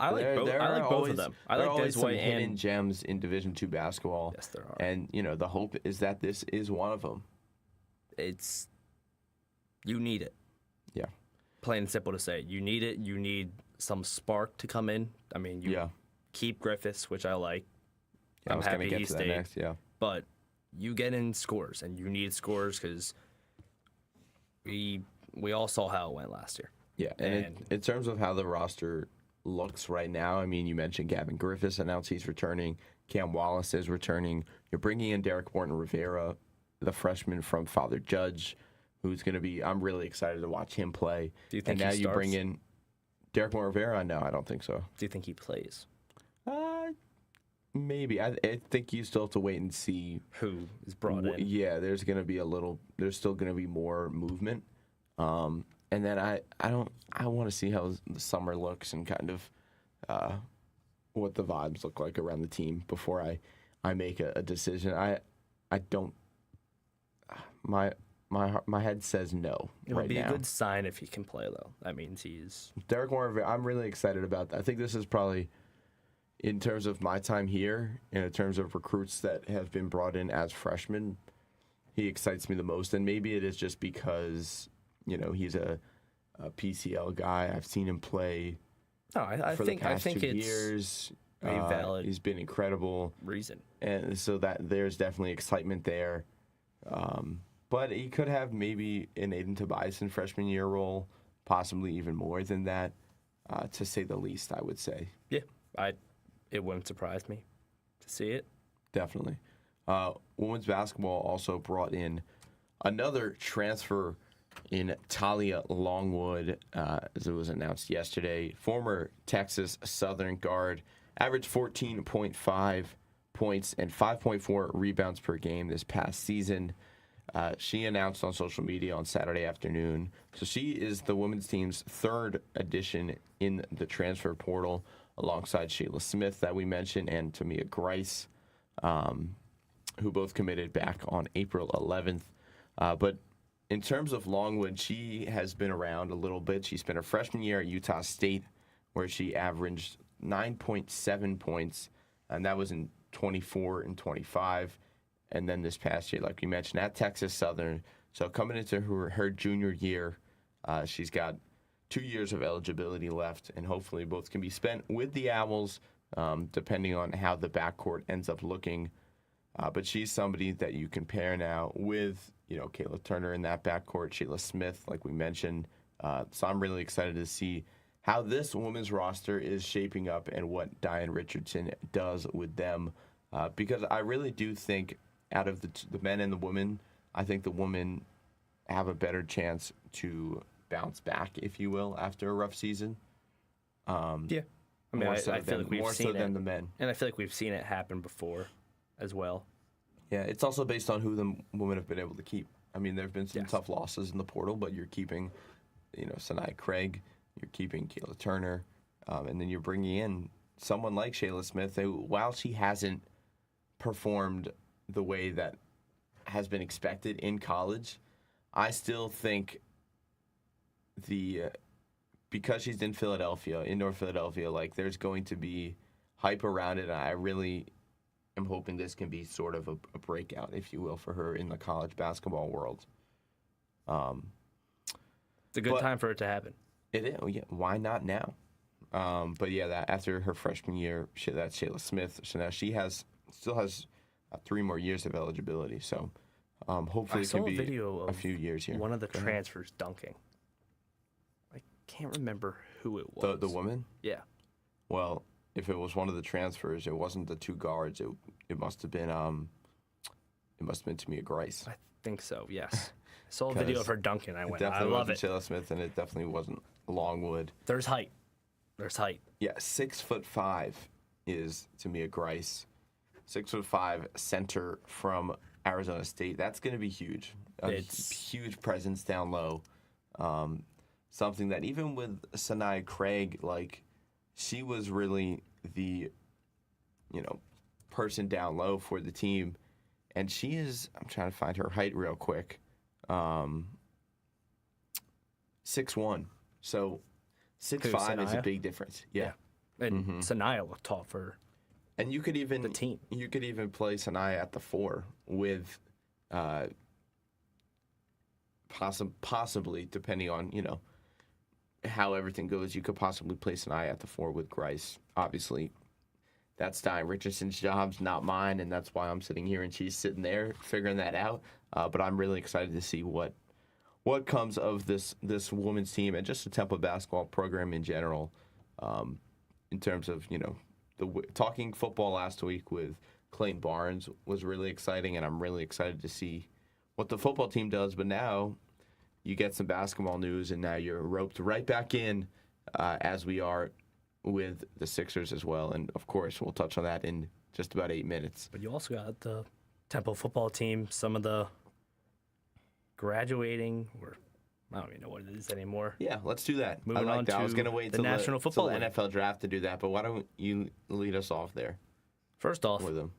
I like both of them. I like always Des some White hidden gems in Division II basketball. Yes, there are. And, the hope is that this is one of them. You need it. Yeah. Plain and simple to say. You need it. You need some spark to come in. I mean, you keep Griffiths, which I like. Yeah, I'm happy he stayed. Next, yeah. But you get in scores, and you need scores because we all saw how it went last year. Yeah, and in terms of how the roster looks right now, I mean, you mentioned Gavin Griffiths announced he's returning. Cam Wallace is returning. You're bringing in Derek Morton Rivera, the freshman from Father Judge, who's going to be, I'm really excited to watch him play. Do you think and now you bring in Derek Morton Rivera? No, I don't think so. Do you think he plays? Maybe. I think you still have to wait and see who is brought in. Yeah, there's going to be there's still going to be more movement. And then I want to see how the summer looks and kind of what the vibes look like around the team before I make a decision. I don't. My head says no. It would be a good sign if he can play, though. That means he's Derek Warren. I'm really excited about that. I think this is probably, in terms of my time here, and in terms of recruits that have been brought in as freshmen, he excites me the most. And maybe it is just because he's a PCL guy. I've seen him play. No, I think the past 2 it's years. a valid. He's been incredible. Reason. And so that there's definitely excitement there. But he could have maybe an Aiden Tobias in freshman year role, possibly even more than that, to say the least, I would say. Yeah, it wouldn't surprise me to see it. Definitely. Women's basketball also brought in another transfer in Talia Longwood, as it was announced yesterday. Former Texas Southern guard, averaged 14.5 points and 5.4 rebounds per game this past season. She announced on social media on Saturday afternoon. So she is the women's team's 3rd addition in the transfer portal, alongside Shayla Smith that we mentioned and Tamia Grice, who both committed back on April 11th. But in terms of Longwood, she has been around a little bit. She spent her freshman year at Utah State, where she averaged 9.7 points, and that was in 24 and 25. And then this past year, like we mentioned, at Texas Southern. So coming into her junior year, she's got 2 years of eligibility left, and hopefully both can be spent with the Owls, depending on how the backcourt ends up looking. But she's somebody that you can pair now with, Kayla Turner in that backcourt, Shayla Smith, like we mentioned. So I'm really excited to see how this women's roster is shaping up and what Diane Richardson does with them because I really do think out of the men and the women, I think the women have a better chance to bounce back, if you will, after a rough season. Yeah. I mean, I feel like we've more seen so than the men. And I feel like we've seen it happen before as well. Yeah, it's also based on who the women have been able to keep. I mean, there have been some tough losses in the portal, but you're keeping, Sanaya Craig, you're keeping Kayla Turner, and then you're bringing in someone like Shayla Smith, who, while she hasn't performed the way that has been expected in college, I still think because she's in Philadelphia, in North Philadelphia, like there's going to be hype around it. And I really am hoping this can be sort of a breakout, if you will, for her in the college basketball world. It's a good time for it to happen. It is. Yeah, why not now? But yeah, that after her freshman year, that's Shayla Smith. So now she still has 3 more years of eligibility. So hopefully it can be a few years here. One of the transfers dunking. I can't remember who it was. The woman? Yeah. Well, if it was one of the transfers, it wasn't the 2 guards. It must have been Tamia Grice. I think so. Yes. I saw a video of her dunking. I went, I love it. Shayla Smith, and it definitely wasn't Longwood. There's height. Yeah, 6'5" is Tamia Grice. 6'5" center from Arizona State. That's going to be huge. It's huge presence down low. Something that even with Sanaya Craig, like she was really the, person down low for the team, and she is. I'm trying to find her height real quick. 6'1". So 6'5" is a big difference. Yeah. And Sanaya looked tall for. And you could even the team. You could even play Sanaya at the 4 with, possibly depending on how everything goes. You could possibly play Sanaya at the 4 with Grice. Obviously, that's Diane Richardson's job's not mine, and that's why I'm sitting here and she's sitting there figuring that out. But I'm really excited to see what comes of this women's team and just the Temple basketball program in general. In terms of talking football last week with Clayton Barnes was really exciting, and I'm really excited to see what the football team does. But now you get some basketball news, and now you're roped right back in as we are with the Sixers as well. And, of course, we'll touch on that in just about 8 minutes. But you also got the Temple football team, some of the graduating, or I don't even know what it is anymore. Yeah, let's do that. Moving on that. I was going to wait until National Football the NFL draft to do that, but why don't you lead us off there? First off, with them.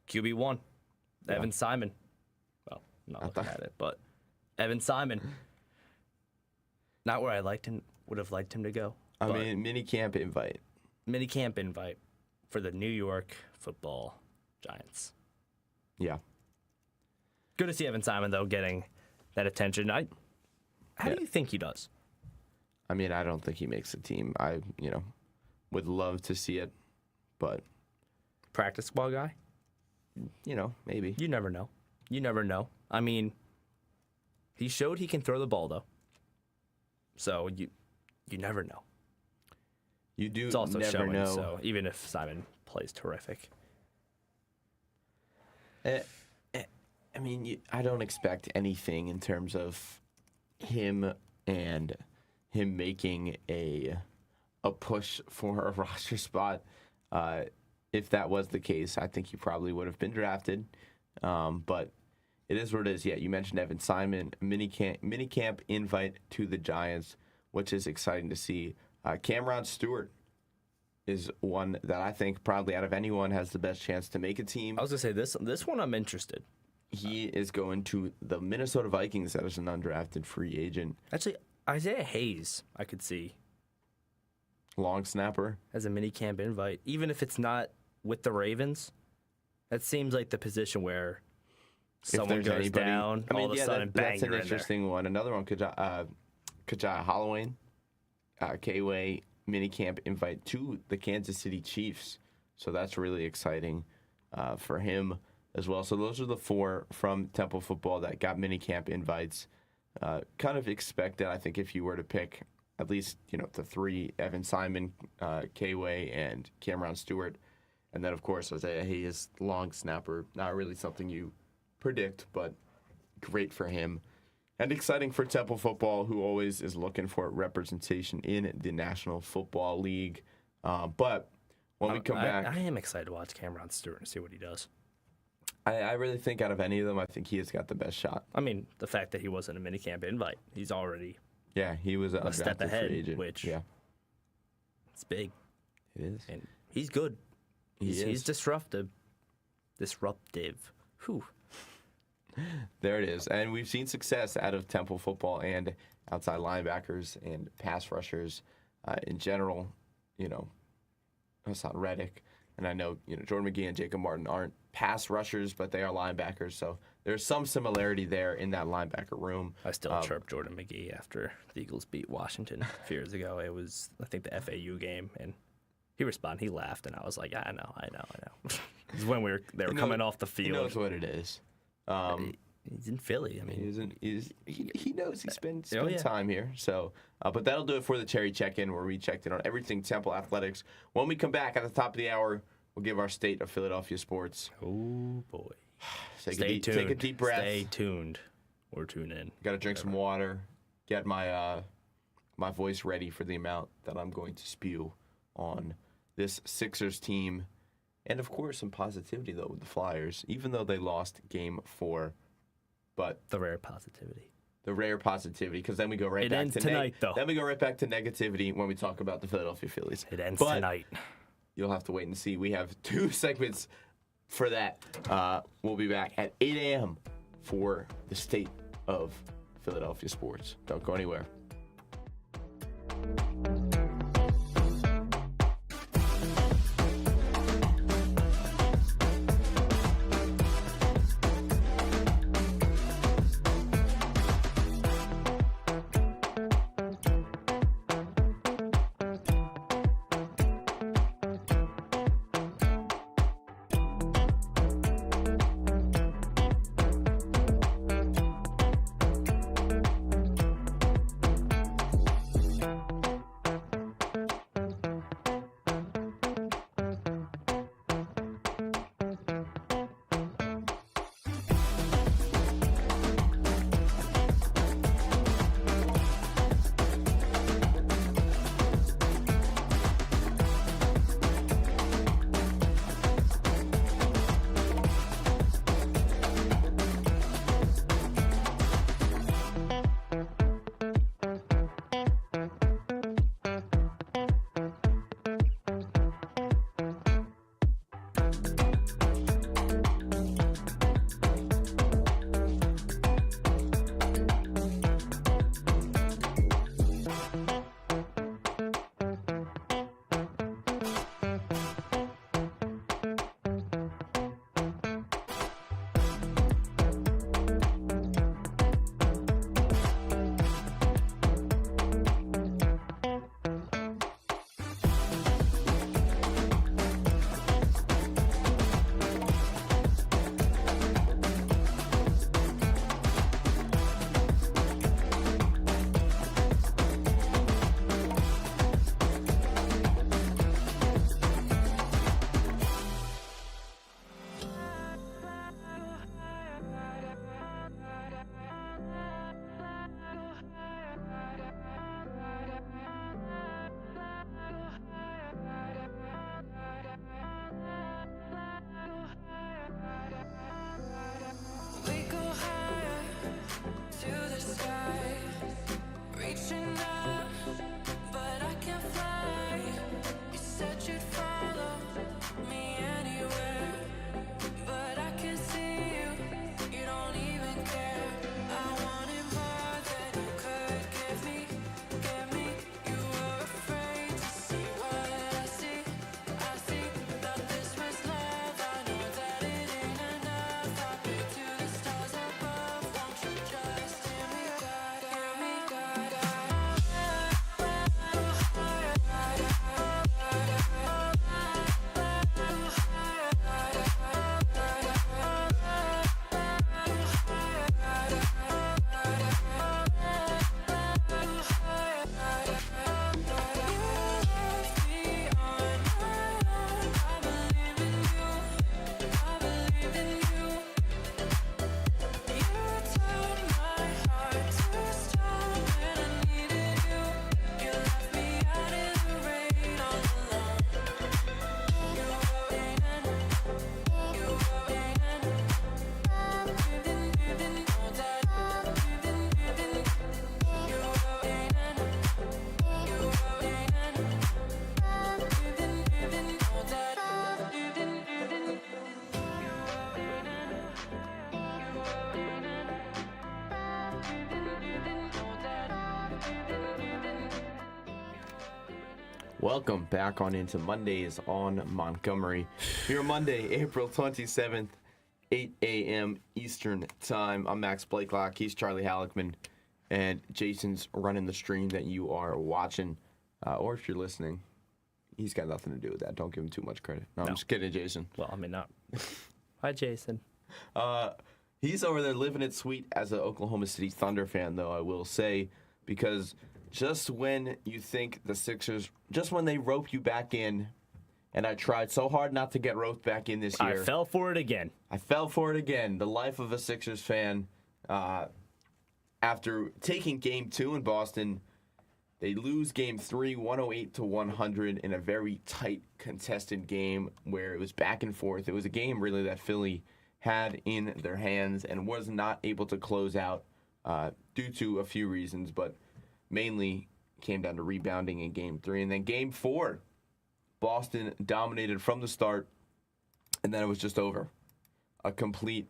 QB1, Evan Simon. Well, not looking at it, but Evan Simon. Not where I would have liked him to go. I mean, mini camp invite for the New York Football Giants. Yeah. Good to see Evan Simon, though, getting that attention. How do you think he does? I mean, I don't think he makes the team. I, would love to see it, but practice squad guy? Maybe. You never know. I mean, he showed he can throw the ball, though. So you never know. You do it's also never showing, know. So even if Simon plays terrific. I mean, I don't expect anything in terms of him and him making a push for a roster spot. If that was the case, I think he probably would have been drafted. But it is what it is. Yeah, you mentioned Evan Simon, mini camp invite to the Giants, which is exciting to see. Cameron Stewart is one that I think probably out of anyone has the best chance to make a team. I was going to say, this one I'm interested. He is going to the Minnesota Vikings as an undrafted free agent. Actually, Isaiah Hayes, I could see. Long snapper. As a minicamp invite. Even if it's not with the Ravens, that seems like the position where someone goes down, all of a sudden, bang, that's an interesting one. Another one, Kajah Holloway, K-Way minicamp invite to the Kansas City Chiefs. So that's really exciting for him as well. So those are the 4 from Temple football that got minicamp invites. Kind of expected, I think, if you were to pick at least, the 3, Evan Simon, K-Way, and Cameron Stewart. And then, of course, Isaiah Hayes, long snapper. Not really something you predict, but great for him. And exciting for Temple football, who always is looking for representation in the National Football League. But when we come back... I am excited to watch Cameron Stewart and see what he does. I really think out of any of them, I think he has got the best shot. I mean, the fact that he wasn't a minicamp invite, he's already he was a step ahead, agent. which it's big. It is. And he's good. He's disruptive. Whew. There it is. And we've seen success out of Temple football and outside linebackers and pass rushers in general. Hassan Reddick. And I know, Jordan McGee and Jacob Martin aren't pass rushers, but they are linebackers. So there's some similarity there in that linebacker room. I still chirped Jordan McGee after the Eagles beat Washington a few years ago. It was, I think, the FAU game, and he responded. He laughed, and I was like, I know. It was when they were coming off the field. He knows what it is. He's in Philly. I mean, he knows he spends time here. So, but that'll do it for the Cherry Check-In, where we checked in on everything Temple athletics. When we come back at the top of the hour, we'll give our state of Philadelphia sports. Oh boy! Stay tuned. Take a deep breath. Stay tuned. Or tune in. Got to drink some water. Get my my voice ready for the amount that I'm going to spew on this Sixers team, and of course some positivity though with the Flyers, even though they lost Game 4. But the rare positivity, because then we go right back to tonight, though. Then we go right back to negativity when we talk about the Philadelphia Phillies. It ends tonight. You'll have to wait and see. We have 2 segments for that. We'll be back at 8 a.m. for the state of Philadelphia sports. Don't go anywhere. Welcome back on into Mondays on Montgomery. Here Monday, April 27th, 8 a.m. Eastern Time. I'm Max Blakelock. He's Charlie Halleckman. And Jason's running the stream that you are watching. Or if you're listening, he's got nothing to do with that. Don't give him too much credit. No, I'm just kidding, Jason. Well, I mean, not. Hi, Jason. He's over there living it sweet as an Oklahoma City Thunder fan, though, I will say, because just when you think the Sixers, just when they rope you back in, and I tried so hard not to get roped back in this year. I fell for it again. The life of a Sixers fan. After taking Game 2 in Boston, they lose Game 3, 108-100 in a very tight, contested game where it was back and forth. It was a game, really, that Philly had in their hands and was not able to close out due to a few reasons, but mainly came down to rebounding in Game 3. And then Game 4, Boston dominated from the start, and then it was just over. A complete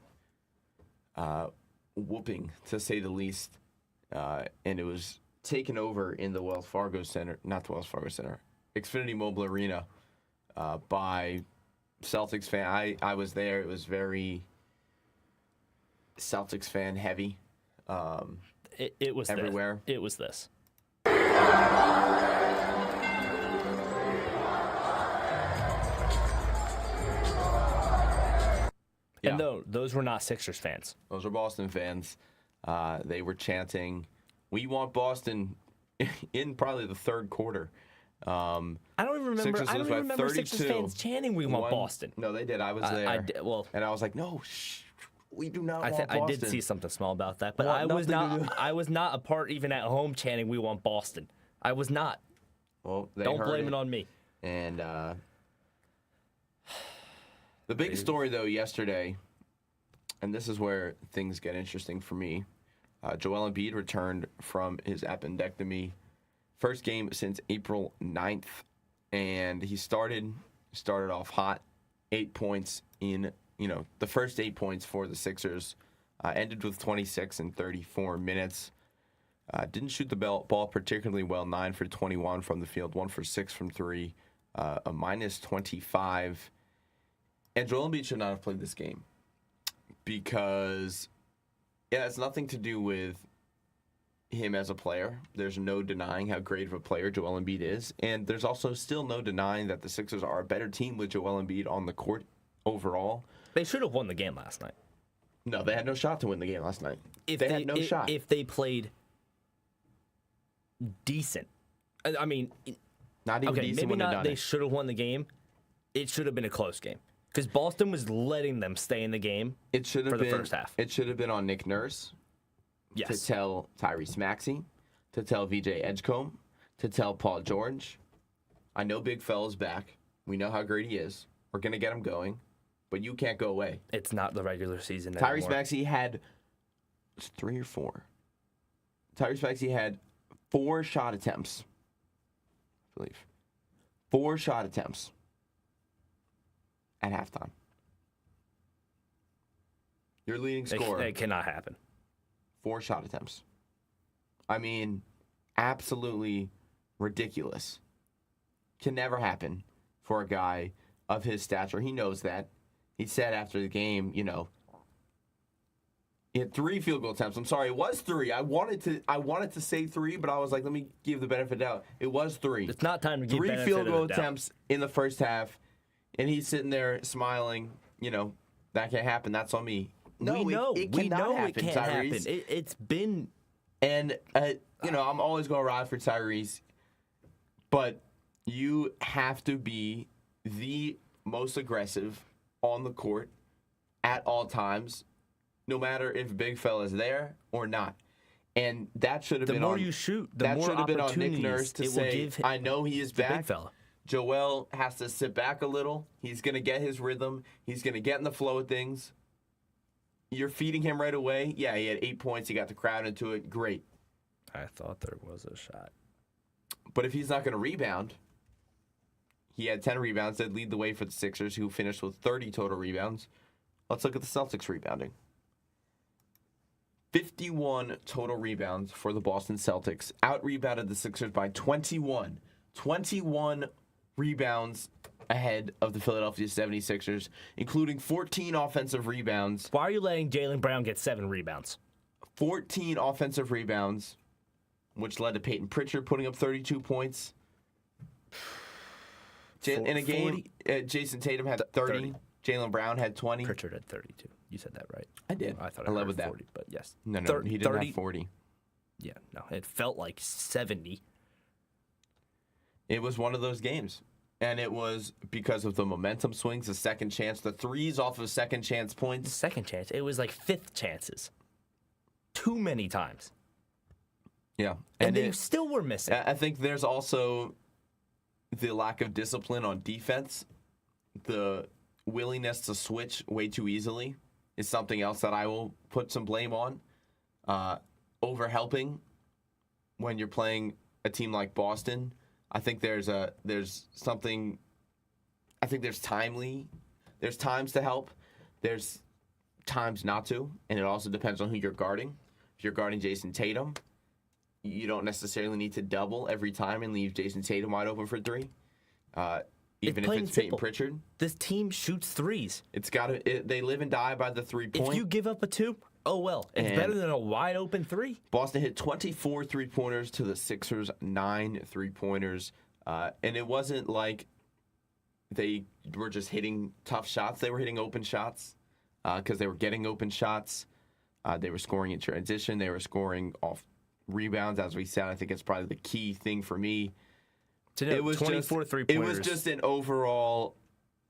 whooping, to say the least. And it was taken over in the Wells Fargo Center, not the Wells Fargo Center, Xfinity Mobile Arena by Celtics fan. I was there. It was very Celtics fan heavy. It was everywhere. It was this. Yeah. And no, those were not Sixers fans. Those were Boston fans. They were chanting, "We want Boston," in probably the third quarter. I don't even remember. I don't even remember Sixers fans chanting, "We want Boston." No, they did. I was there. I did, and I was like, "No, we do not want Boston." I did see something small about that, but I was not. I was not a part even at home chanting, "We want Boston." I was not. Well, don't blame it on me. And the big story, though, yesterday, and this is where things get interesting for me. Joel Embiid returned from his appendectomy, first game since April 9th, and he started off hot, 8 points in, the first 8 points for the Sixers, ended with 26 in 34 minutes. Didn't shoot the ball particularly well, 9 for 21 from the field, 1 for 6 from 3, a minus 25. And Joel Embiid should not have played this game because it has nothing to do with him as a player. There's no denying how great of a player Joel Embiid is. And there's also still no denying that the Sixers are a better team with Joel Embiid on the court overall. They should have won the game last night. No, they had no shot to win the game last night. They had no shot. If they played decent. I mean, not even decent. Maybe not. They should have won the game. It should have been a close game. Because Boston was letting them stay in the game for the first half. It should have been on Nick Nurse to tell Tyrese Maxey, to tell VJ Edgecombe, to tell Paul George. I know Big Fella's back. We know how great he is. We're going to get him going. But you can't go away. It's not the regular season anymore. Tyrese Maxey had 3 or 4. Tyrese Maxey had 4 shot attempts. I believe. 4 shot attempts at halftime. Your leading scorer. It cannot happen. 4 shot attempts. I mean, absolutely ridiculous. Can never happen for a guy of his stature. He knows that. He said after the game, he had 3 field goal attempts. I'm sorry, it was 3. I wanted to say 3, but I was like, let me give the benefit of the doubt. It was 3. It's not time to give 3 benefit field goal of the doubt. attempts in the first half, and he's sitting there smiling. That can't happen. That's on me. No, it cannot happen, it can't Tyrese. happen. It's been, and I'm always going to ride for Tyrese, but you have to be the most aggressive on the court at all times, no matter if Big Fella's there or not. And that should have been on. The more you shoot, the more should have been on Nick Nurse to say, I know he is back. Big fella. Joel has to sit back a little. He's going to get his rhythm. He's going to get in the flow of things. You're feeding him right away. Yeah, he had 8 points. He got the crowd into it. Great. I thought there was a shot. But if he's not going to rebound, he had 10 rebounds that lead the way for the Sixers, who finished with 30 total rebounds. Let's look at the Celtics rebounding. 51 total rebounds for the Boston Celtics. Out-rebounded the Sixers by 21. 21 rebounds ahead of the Philadelphia 76ers, including 14 offensive rebounds. Why are you letting Jaylen Brown get 7 rebounds? 14 offensive rebounds, which led to Peyton Pritchard putting up 32 points. In a game, Jason Tatum had 30. Jaylen Brown had 20. Pritchard had 32. You said that right. I did. I thought I I led heard with that. 40, but yes. No, he didn't have 40. Yeah, no, it felt like 70. It was one of those games. And it was because of the momentum swings, the second chance, the threes off of second chance points. Second chance. It was like 5th chances. Too many times. Yeah. And they still were missing. I think there's also the lack of discipline on defense. The willingness to switch way too easily is something else that I will put some blame on. Over-helping when you're playing a team like Boston. I think there's something. I think there's times to help. There's times not to, and it also depends on who you're guarding. If you're guarding Jason Tatum, you don't necessarily need to double every time and leave Jason Tatum wide open for 3. Even if it's Peyton Pritchard. This team shoots threes. They live and die by the 3-point. If you give up a 2, oh well. It's better than a wide open 3. Boston hit 24 3-pointers to the Sixers' 9 3-pointers. And it wasn't like they were just hitting tough shots. They were hitting open shots because they were getting open shots. They were scoring in transition. They were scoring off rebounds. As we said, I think it's probably the key thing for me. It was 24 3-pointers. It was just an overall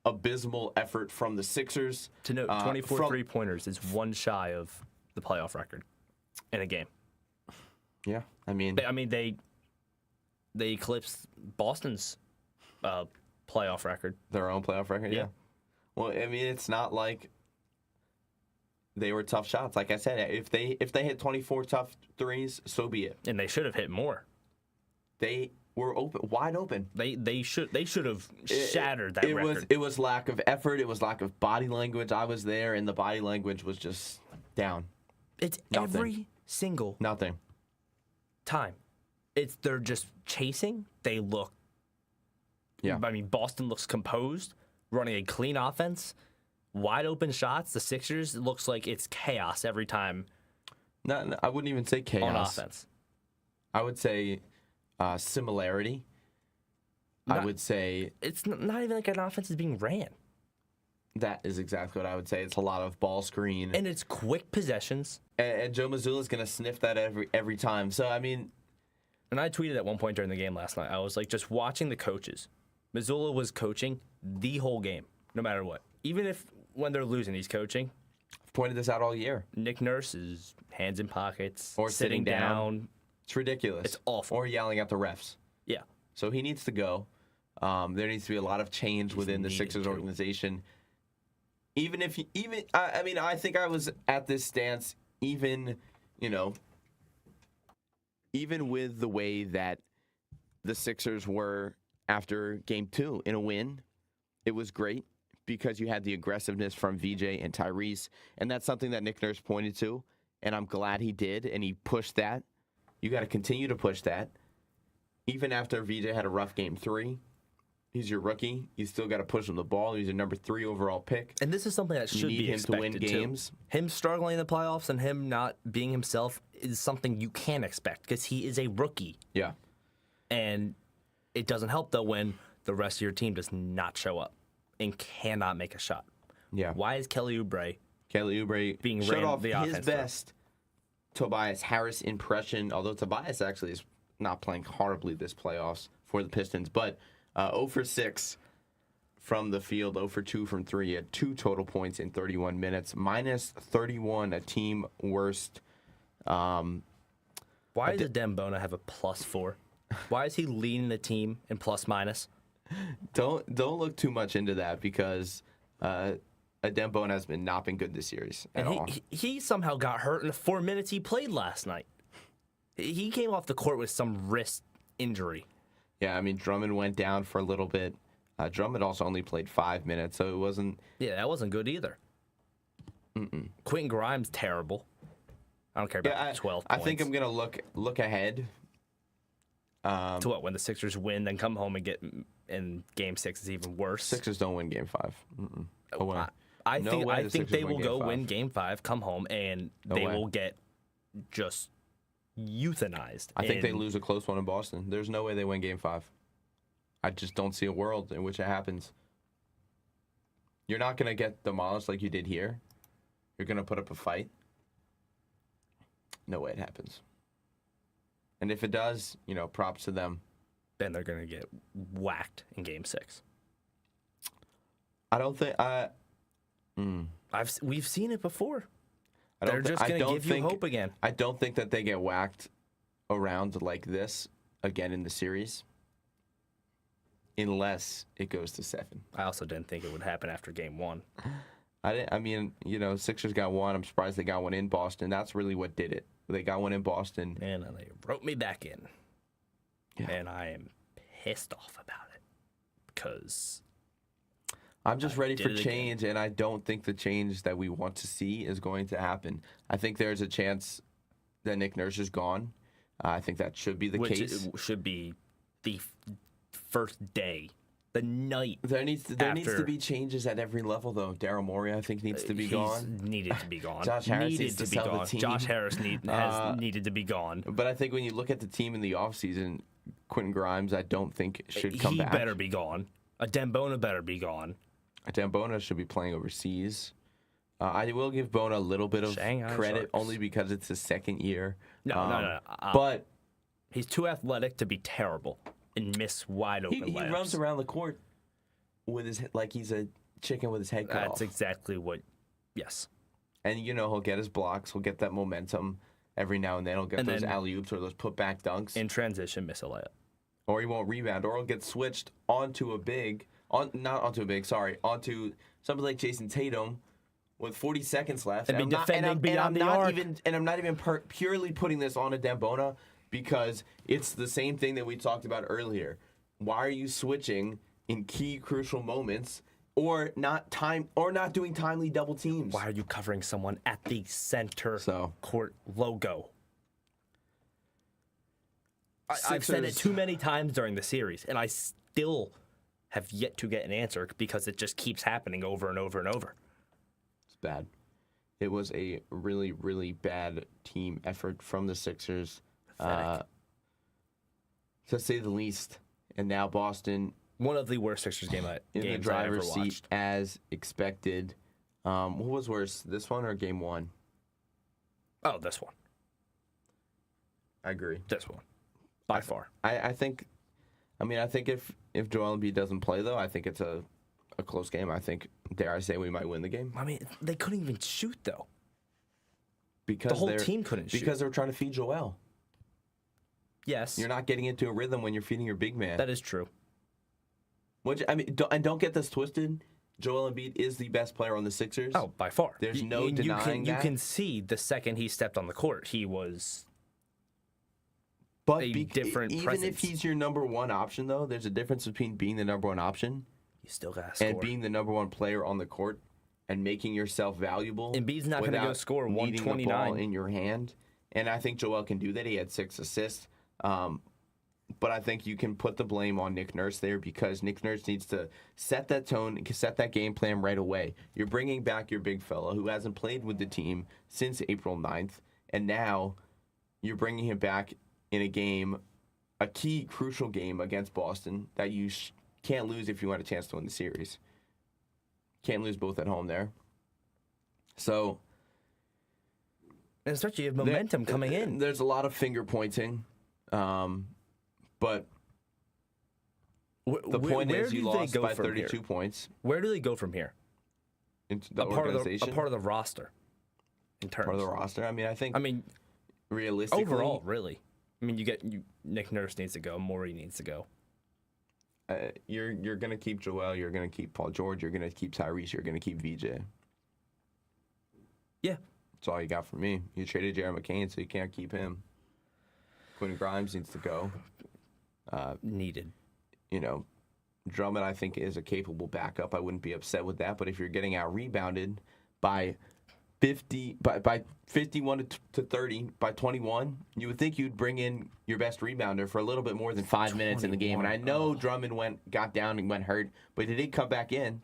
abysmal effort from the Sixers. To note, 24 3-pointers is one shy of the playoff record in a game. Yeah, I mean they eclipsed Boston's playoff record. Their own playoff record, yeah. Well, I mean, it's not like they were tough shots. Like I said, if they hit 24 tough threes, so be it. And they should have hit more. They were wide open. They should have shattered that record. It was lack of effort. It was lack of body language. I was there, and the body language was just down. It's Nothing. every single time. They're just chasing. They look. Yeah. I mean, Boston looks composed, running a clean offense, wide open shots. The Sixers, it looks like it's chaos every time. No, I wouldn't even say chaos. On offense. I would say similarity. I would say it's not even like an offense is being ran. That is exactly what I would say. It's a lot of ball screen. And it's quick possessions. And Joe Mazzulla's going to sniff that every time. So, I mean. And I tweeted at one point during the game last night, I was like, just watching the coaches. Mazzulla was coaching the whole game, no matter what. Even if when they're losing, he's coaching. I've pointed this out all year. Nick Nurse is hands in pockets. Or sitting down. It's ridiculous. It's awful. Or yelling at the refs. Yeah. So he needs to go. There needs to be a lot of change within the Sixers organization. I think I was at this stance even with the way that the Sixers were after Game 2 in a win. It was great because you had the aggressiveness from VJ and Tyrese, and that's something that Nick Nurse pointed to, and I'm glad he did, and he pushed that. You got to continue to push that. Even after VJ had a rough Game 3, he's your rookie. You still got to push him the ball. He's your number 3 overall pick. And this is something that should be expected. You need him to win games. Him struggling in the playoffs and him not being himself is something you can expect because he is a rookie. Yeah. And it doesn't help, though, when the rest of your team does not show up and cannot make a shot. Yeah. Why is Kelly Oubre being shut off the his best Tobias Harris impression, although Tobias actually is not playing horribly this playoffs for the Pistons, but 0 for 6 from the field, 0 for 2 from 3 at 2 total points in 31 minutes, minus 31, a team worst. Why does Dembona have a +4? Why is he leading the team in plus-minus? Don't look too much into that because Dembona has not been good this series at all. He somehow got hurt in the 4 minutes he played last night. He came off the court with some wrist injury. Yeah, I mean, Drummond went down for a little bit. Drummond also only played 5 minutes, so it wasn't... Yeah, that wasn't good either. Quentin Grimes, terrible. I don't care about 12 points. I think I'm gonna look ahead. To what? When the Sixers win, then come home and get in Game 6 is even worse. Sixers don't win Game 5. No way. I No think way I the think Sixers they win will Game go 5. win Game 5, come home, and No they way. will get just euthanized. I think they lose a close one in Boston. There's no way they win Game 5. I just don't see a world in which it happens. You're not going to get demolished like you did here. You're going to put up a fight. No way it happens. And if it does, props to them. Then they're going to get whacked in Game 6. I don't think... We've seen it before. They're just going to give you hope again. I don't think that they get whacked around like this again in the series. Unless it goes to 7. I also didn't think it would happen after Game 1. Sixers got one. I'm surprised they got one in Boston. That's really what did it. They got one in Boston. And they wrote me back in. Yeah. And I am pissed off about it. Because I'm just ready for change, and I don't think the change that we want to see is going to happen. I think there's a chance that Nick Nurse is gone. I think that should be the case. Which should be the first day, the night. There needs to be changes at every level, though. Daryl Morey, I think, needs to be gone. Needed to be gone. Josh Harris needs to sell the team. Josh Harris has needed to be gone. But I think when you look at the team in the offseason, Quentin Grimes, I don't think should come back. He better be gone. A Dembona better be gone. Dembona should be playing overseas. I will give Bona a little bit of credit, only because it's his second year. No. But he's too athletic to be terrible and miss wide open layups. He runs around the court with his like he's a chicken with his head cut off. That's exactly what. Yes. And he'll get his blocks. He'll get that momentum every now and then. He'll get those alley oops or those putback dunks. In transition, miss a layup. Or he won't rebound, or he'll get switched onto somebody like Jason Tatum with 40 seconds left. And be defending beyond the arc. I'm not even purely putting this on a Dembona because it's the same thing that we talked about earlier. Why are you switching in key crucial moments or not doing timely double teams? Why are you covering someone at the center court logo? I've said it too many times during the series, and I still have yet to get an answer because it just keeps happening over and over and over. It's bad. It was a really, really bad team effort from the Sixers, to say the least. And now Boston, one of the worst Sixers games the driver's seat as expected. What was worse, this one or Game 1? Oh, this one. I agree. This one, by far. I think if Joel Embiid doesn't play, though, I think it's a close game. I think, dare I say, we might win the game. I mean, they couldn't even shoot, though. Because the whole team couldn't shoot. Because they were trying to feed Joel. Yes. You're not getting into a rhythm when you're feeding your big man. That is true. Don't get this twisted. Joel Embiid is the best player on the Sixers. Oh, by far. There's no denying that. You can see the second he stepped on the court, he was different even presence. If he's your number one option, though, there's a difference between being the number one option you still got to score. And being the number one player on the court and making yourself valuable. Embiid's not going to go score 129 the ball in your hand. And I think Joel can do that. He had 6 assists. But I think you can put the blame on Nick Nurse there because Nick Nurse needs to set that tone, set that game plan right away. You're bringing back your big fella who hasn't played with the team since April 9th, and now you're bringing him back in a game, a key, crucial game against Boston that you can't lose if you want a chance to win the series. Can't lose both at home there. So, and especially you have momentum coming in. There's a lot of finger pointing. But the point is you lost by 32 points. Where do they go from here? Into the organization? A part of the roster. In terms. Part of the roster? I mean, realistically. Overall, really. I mean, Nick Nurse needs to go. Morey needs to go. You're going to keep Joel. You're going to keep Paul George. You're going to keep Tyrese. You're going to keep VJ. Yeah. That's all you got from me. You traded Jerry McCain, so you can't keep him. Quentin Grimes needs to go. Needed. Drummond, I think, is a capable backup. I wouldn't be upset with that. But if you're getting out rebounded by by 51 to 30 by 21, you would think you'd bring in your best rebounder for a little bit more than 5 minutes in the game. And I know Drummond got down and went hurt, but he did come back in.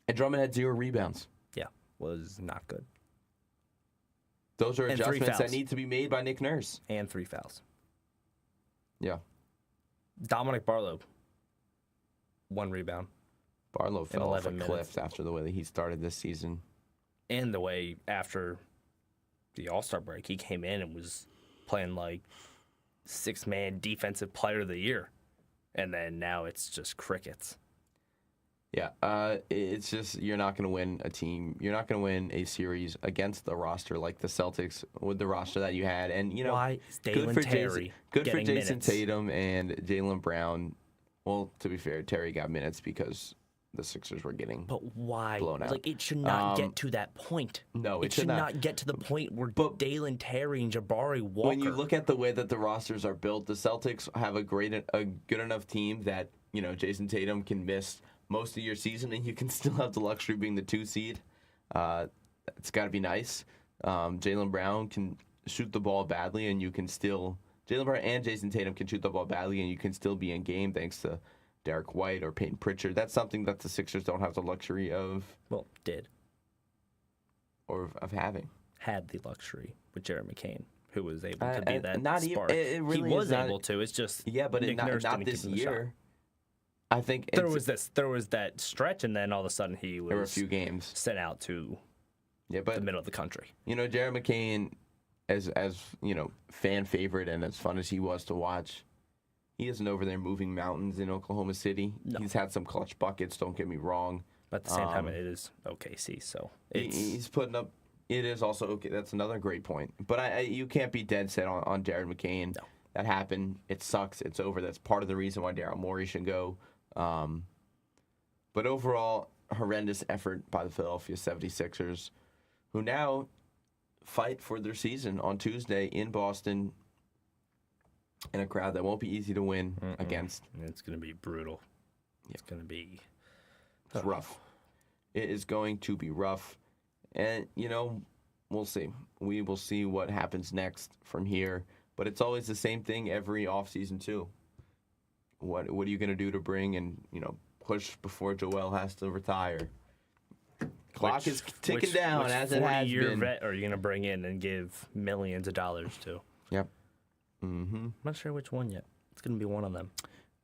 And Drummond had 0 rebounds. Yeah, was not good. Those are adjustments that need to be made by Nick Nurse. And 3 fouls. Yeah. Dominic Barlow, 1 rebound. Barlow fell off a cliff after the way that he started this season. And the way after the All-Star break, he came in and was playing like 6-man defensive player of the year. And then now it's just crickets. Yeah, it's just you're not going to win a team. You're not going to win a series against the roster like the Celtics with the roster that you had. And, you know, why is Terry good for Jason minutes? Tatum and Jaylen Brown. Well, to be fair, Terry got minutes because the Sixers were getting blown out. Like, it should not get to that point. No, it should not get to the point where Dalen Terry and Jabari Walker. When you look at the way that the rosters are built, the Celtics have a good enough team that, you know, Jason Tatum can miss most of your season and you can still have the luxury of being the 2 seed. It's got to be nice. Jaylen Brown can shoot the ball badly and you can still... Jaylen Brown and Jason Tatum can shoot the ball badly and you can still be in game thanks to Derek White or Peyton Pritchard. That's something that the Sixers don't have the luxury of. Well, did. Or of having. Had the luxury with Jared McCain, who was able to be that not spark. It really he was not, able to. It's just but Nick Nurse not didn't this give him the year. shot. I think there was that stretch, and then all of a sudden he was there were a few games sent out to but, the middle of the country. You know, Jared McCain, as you know, fan favorite and as fun as he was to watch, he isn't over there moving mountains in Oklahoma City. No. He's had some clutch buckets, don't get me wrong. But at the same time, it is OKC, so he's putting up. It is also okay. That's another great point. But you can't be dead set on Jared McCain. No. That happened. It sucks. It's over. That's part of the reason why Daryl Morey should go. But overall, horrendous effort by the Philadelphia 76ers, who now fight for their season on Tuesday in Boston in a crowd that won't be easy to win against. It's going to be brutal. It's going to be... It's rough. It is going to be rough. And, you know, we'll see. We will see what happens next from here. But it's always the same thing every offseason, too. What are you going to do to bring and, you know, push before Joel has to retire? Clock is ticking down as it has been. Vet are you going to bring in and give millions of dollars to? Yep. I'm not sure which one yet. It's going to be one of them.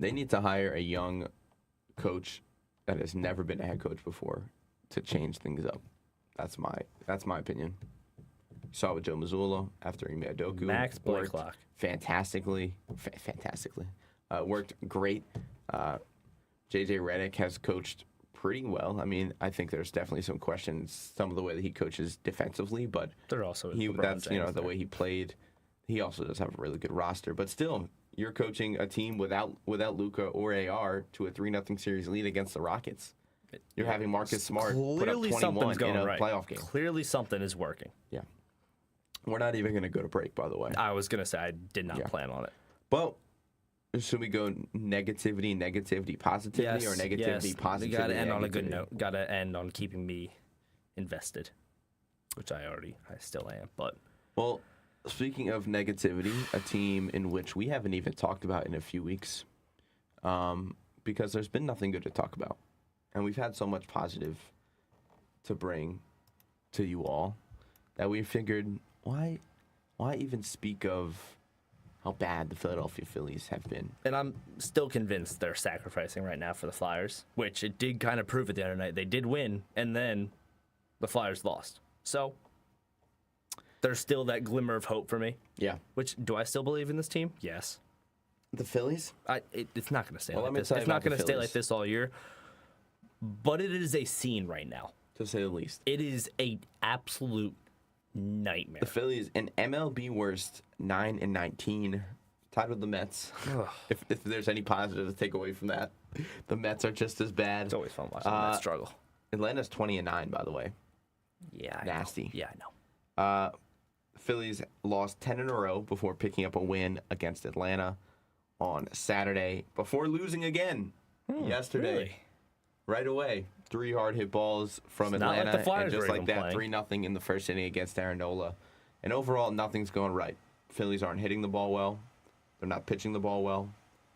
They need to hire a young coach that has never been a head coach before to change things up. That's my opinion. Saw with Joe Mazzulla after Ime Udoka. Max Blakelock. Fantastically. Worked great. JJ Redick has coached pretty well. I mean, I think there's definitely some questions, some of the way that he coaches defensively, but there also is that's the way he played. He also does have a really good roster, but still, you're coaching a team without Luka or AR to a 3-0 series lead against the Rockets. You're having Marcus Smart put up 21 in a playoff game. Clearly something is working. Yeah. We're not even going to go to break, by the way. I was going to say I did not plan on it. Well, should we go negativity, positivity, or negativity, positivity? You got to end on a good note. Got to end on keeping me invested, which I still am. But well, speaking of negativity, a team in which we haven't even talked about in a few weeks, because there's been nothing good to talk about, and we've had so much positive to bring to you all that we figured, why even speak of how bad the Philadelphia Phillies have been. And I'm still convinced they're sacrificing right now for the Flyers, which it did kind of prove it the other night. They did win, and then the Flyers lost. So there's still that glimmer of hope for me. Yeah. Which, do I still believe in this team? Yes. The Phillies? It's not going to stay like this. It's not going to stay like this all year. But it is a scene right now. To say the least. It is an absolute nightmare. The Phillies, an MLB worst 9-19, tied with the Mets. if there's any positive to take away from that, the Mets are just as bad. It's always fun watching the Mets struggle. Atlanta's 20-9, by the way. Yeah, nasty. Yeah, I know. Phillies lost 10 in a row before picking up a win against Atlanta on Saturday before losing again yesterday. Really? Right away. 3 hard hit balls from It's not like Atlanta, the Flyers and just were like even that, playing. 3-0 in the first inning against Aaron Nola. And overall, nothing's going right. Phillies aren't hitting the ball well. They're not pitching the ball well.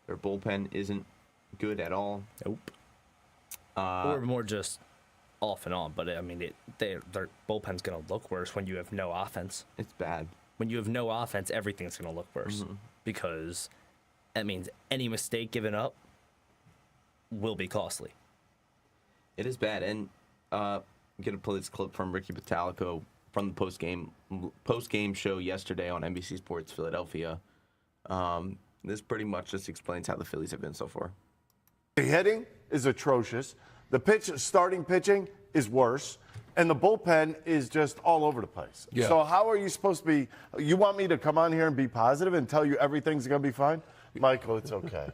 Their bullpen isn't good at all. Nope. Or more just off and on. But I mean, their bullpen's gonna look worse when you have no offense. It's bad. When you have no offense, everything's gonna look worse because that means any mistake given up will be costly. It is bad. And I'm going to play this clip from Ricky Bottalico from the post-game show yesterday on NBC Sports Philadelphia. This pretty much just explains how the Phillies have been so far. The hitting is atrocious. The starting pitching is worse. And the bullpen is just all over the place. Yeah. So how are you supposed to be? You want me to come on here and be positive and tell you everything's going to be fine? Michael, it's okay.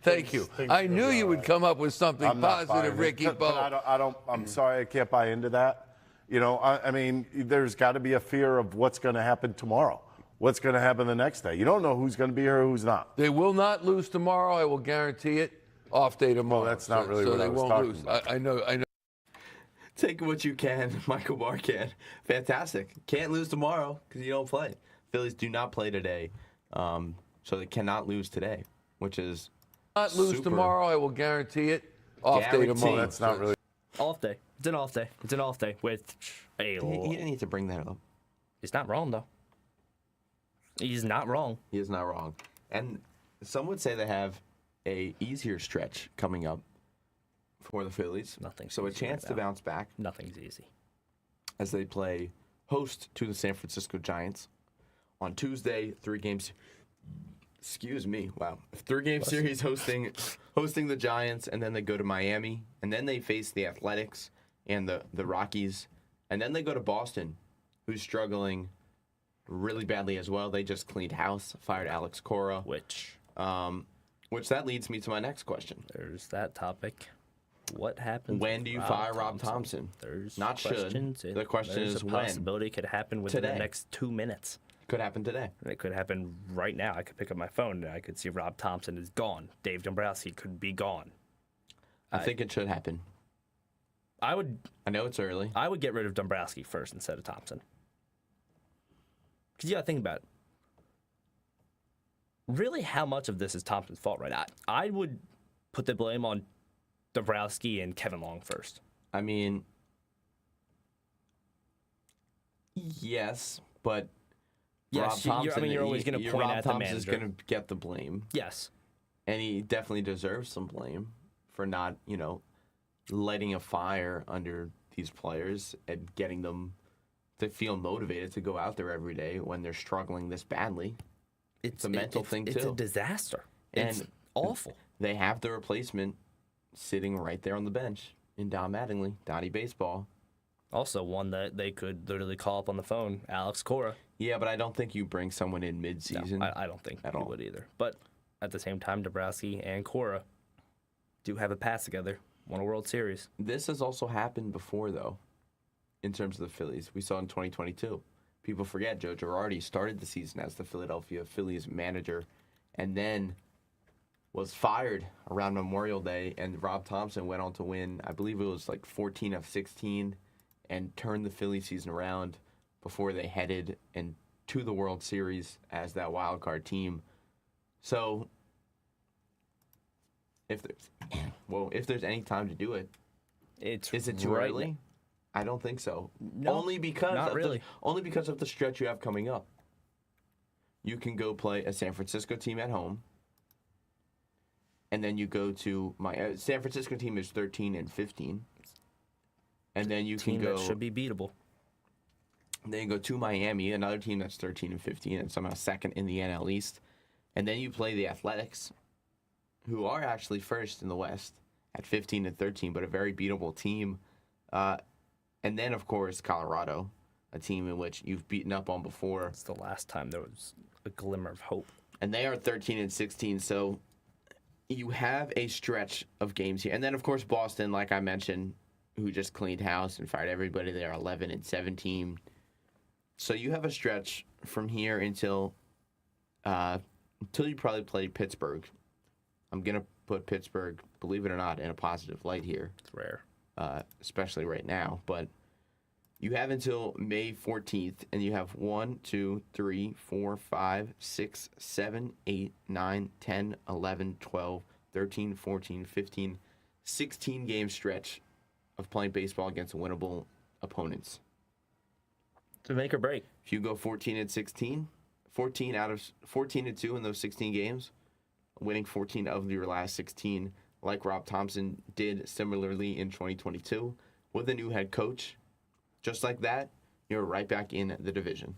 Thank you. I knew you would come up with something I'm not buying positive, it. Ricky But Bo. I'm sorry, I can't buy into that. You know, I mean, there's got to be a fear of what's going to happen tomorrow. What's going to happen the next day? You don't know who's going to be here or who's not. They will not lose tomorrow. I will guarantee it. Off day tomorrow. Well, that's not really so what they I was won't talking lose. about. I know. Take what you can. Michael Barr can. Fantastic. Can't lose tomorrow because you don't play. Phillies do not play today, so they cannot lose today, which is Not lose super tomorrow. I will guarantee it. Off day guaranteed. tomorrow. That's not really. Off day. It's an off day. It's an off day with a. He didn't need to bring that up. He's not wrong though. He's not wrong. He is not wrong. And some would say they have a easier stretch coming up for the Phillies. Nothing's So a easy chance right to now. bounce back Nothing's easy. as they play host to the San Francisco Giants on Tuesday. 3 games. Excuse me. Wow. 3-game series hosting the Giants, and then they go to Miami, and then they face the Athletics and the Rockies, and then they go to Boston, who's struggling really badly as well. They just cleaned house, fired Alex Cora, Which that leads me to my next question. there's that topic. What happens? When with do you fire Rob Thompson? There's Not should. questions. The question there's is a when. possibility it could happen within Today. the next 2 minutes. Could happen today. And it could happen right now. I could pick up my phone and I could see Rob Thompson is gone. Dave Dombrowski could be gone. I think it should happen. I would I know it's early. get rid of Dombrowski first instead of Thompson. Because you got to think about it. Really, how much of this is Thompson's fault right now? I would put the blame on Dombrowski and Kevin Long first. I mean, yes, but Yes, Rob Thompson, you're always going to point Rob at the Thompson's manager. going to get the blame, Yes. and he definitely deserves some blame for not, lighting a fire under these players and getting them to feel motivated to go out there every day when they're struggling this badly. It's a mental thing, It's too. a disaster. It's And awful. They have the replacement sitting right there on the bench in Don Mattingly, Donnie Baseball. Also, one that they could literally call up on the phone, Alex Cora. Yeah, but I don't think you bring someone in No, mid-season. I don't think at he all. would either. But at the same time, Dombrowski and Cora do have a pass together. Won a World Series. This has also happened before, though, in terms of the Phillies. We saw in 2022. People forget Joe Girardi started the season as the Philadelphia Phillies manager and then was fired around Memorial Day, and Rob Thompson went on to win, I believe it was like 14 of 16, and turned the Philly season around before they headed to the World Series as that wild card team. So if there's any time to do it, is it too right early? I don't think so. No, only because not of really. only because of the stretch you have coming up. You can go play a San Francisco team at home, and then you go to my San Francisco team is 13-15, and then you Team can go. that should be beatable. Then you go to Miami, another team that's 13-15 and somehow second in the NL East, and then you play the Athletics, who are actually first in the West at 15-13, but a very beatable team. And then, of course, Colorado, a team in which you've beaten up on before. It's the last time there was a glimmer of hope. And they are 13-16, so you have a stretch of games here. And then, of course, Boston, like I mentioned, who just cleaned house and fired everybody. They are 11-17. So you have a stretch from here until you probably play Pittsburgh. I'm going to put Pittsburgh, believe it or not, in a positive light here. It's rare. especially right now. But you have until May 14th, and you have 1, 2, 3, 4, 5, 6, 7, 8, 9, 10, 11, 12, 13, 14, 15, 16 game stretch of playing baseball against winnable opponents. To make or break. If you go 14-16, 14-2 in those 16 games, winning 14 of your last 16, like Rob Thompson did similarly in 2022, with a new head coach, just like that, you're right back in the division.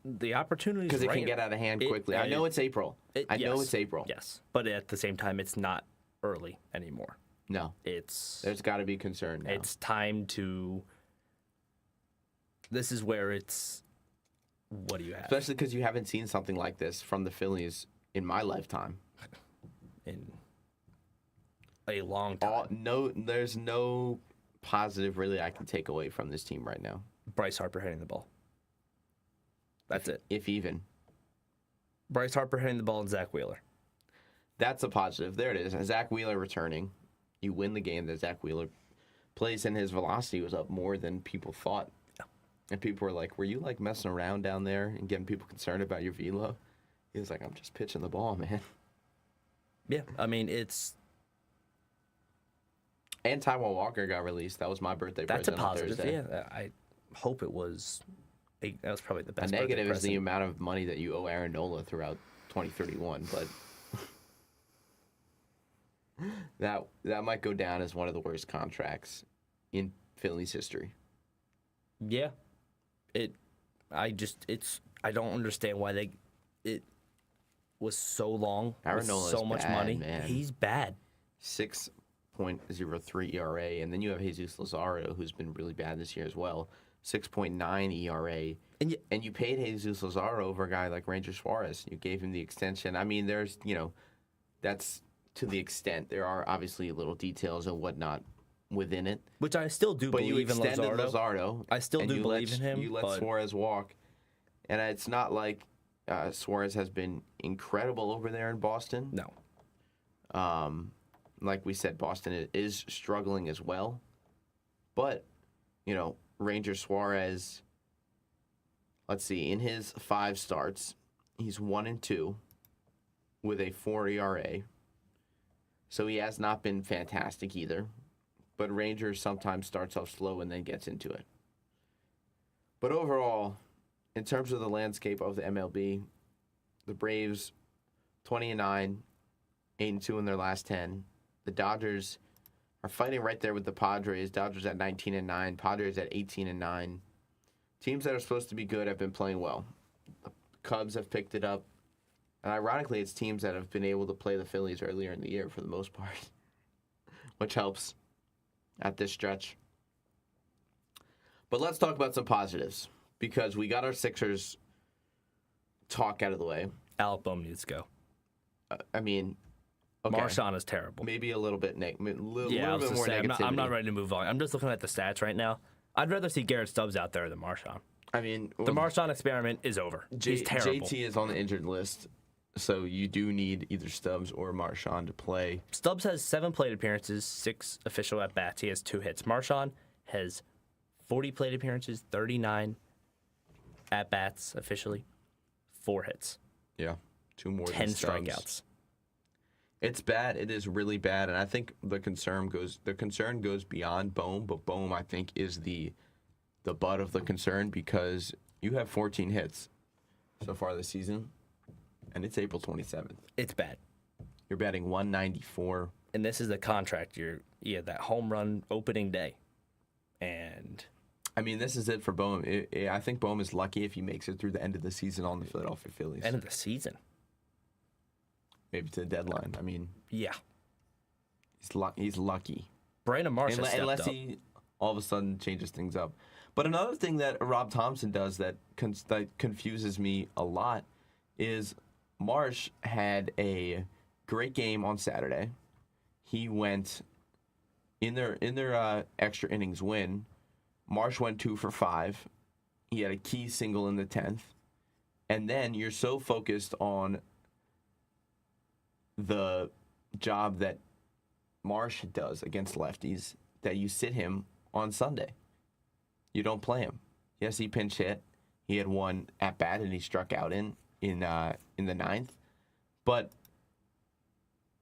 The opportunity because it can get out of hand quickly. I know it's April. I know it's April. Yes, but at the same time, it's not early anymore. No, there's got to be concern now. It's time to. This is where it's. What do you have? Especially because you haven't seen something like this from the Phillies in my lifetime. In a long time. There's no positive really I can take away from this team right now. Bryce Harper hitting the ball. That's it. If even. Bryce Harper hitting the ball and Zach Wheeler. That's a positive. There it is. Zach Wheeler returning. You win the game that Zach Wheeler plays, and his velocity was up more than people thought. Yeah. And people were like, were you like messing around down there and getting people concerned about your velo? He was like, I'm just pitching the ball, man. Yeah, I mean, it's... And Taiwan Walker got released. That was my birthday present. That's a positive, on Thursday. Yeah. I hope it was... That was probably the best. A negative is the amount of money that you owe Aaron Nola throughout 2031, but that might go down as one of the worst contracts in Phillies history. Yeah, I don't understand why it was so long. Aaron Nola so much money. Man. He's bad. 6.03 ERA, and then you have Jesus Lazaro, who's been really bad this year as well. 6.9 ERA. And you paid Jesus Lazaro over a guy like Ranger Suarez. You gave him the extension. I mean, there's, that's to the extent. There are obviously little details and whatnot within it. Which I still do believe in Lazaro. I still do believe in him. You let Suarez walk. And it's not like Suarez has been incredible over there in Boston. No. Like we said, Boston is struggling as well. But, Ranger Suarez, let's see, in his 5 starts, he's 1-2 with a 4 ERA. So he has not been fantastic either. But Rangers sometimes starts off slow and then gets into it. But overall, in terms of the landscape of the MLB, the Braves 20-9, 8-2 in their last 10. The Dodgers are fighting right there with the Padres. Dodgers at 19-9, Padres at 18-9. Teams that are supposed to be good have been playing well. The Cubs have picked it up. And ironically, it's teams that have been able to play the Phillies earlier in the year for the most part, which helps at this stretch. But let's talk about some positives, because we got our Sixers talk out of the way. Alec Bohm needs to go. Okay. Marchand is terrible. Maybe a little bit, little bit more negativity. negativity. I'm not ready to move on. I'm just looking at the stats right now. I'd rather see Garrett Stubbs out there than Marchand. I mean, the Marchand experiment is over. He's terrible. JT is on the injured list, so you do need either Stubbs or Marchand to play. Stubbs has 7 plate appearances, 6 official at bats. He has 2 hits. Marchand has 40 plate appearances, 39 at bats officially, 4 hits. Yeah, 2 more 10 than Stubbs. Strikeouts. It's bad. It is really bad, and I think the concern goes beyond Bohm, but Bohm, I think, is the butt of the concern, because you have 14 hits so far this season, and it's April 27th. It's bad. You're batting 194. And this is the contract year. Yeah, that home run opening day. And I mean, this is it for Bohm. I think Bohm is lucky if he makes it through the end of the season on the Philadelphia Phillies. End of the season. Maybe to the deadline. I mean, yeah, he's lucky. Brandon Marsh unless he all of a sudden changes things up. But another thing that Rob Thompson does that confuses me a lot is Marsh had a great game on Saturday. He went in their extra innings win. Marsh went 2 for 5. He had a key single in the 10th, and then you're so focused on the job that Marsh does against lefties that you sit him on Sunday. You don't play him. Yes, he pinch hit. He had one at bat and he struck out in the ninth. But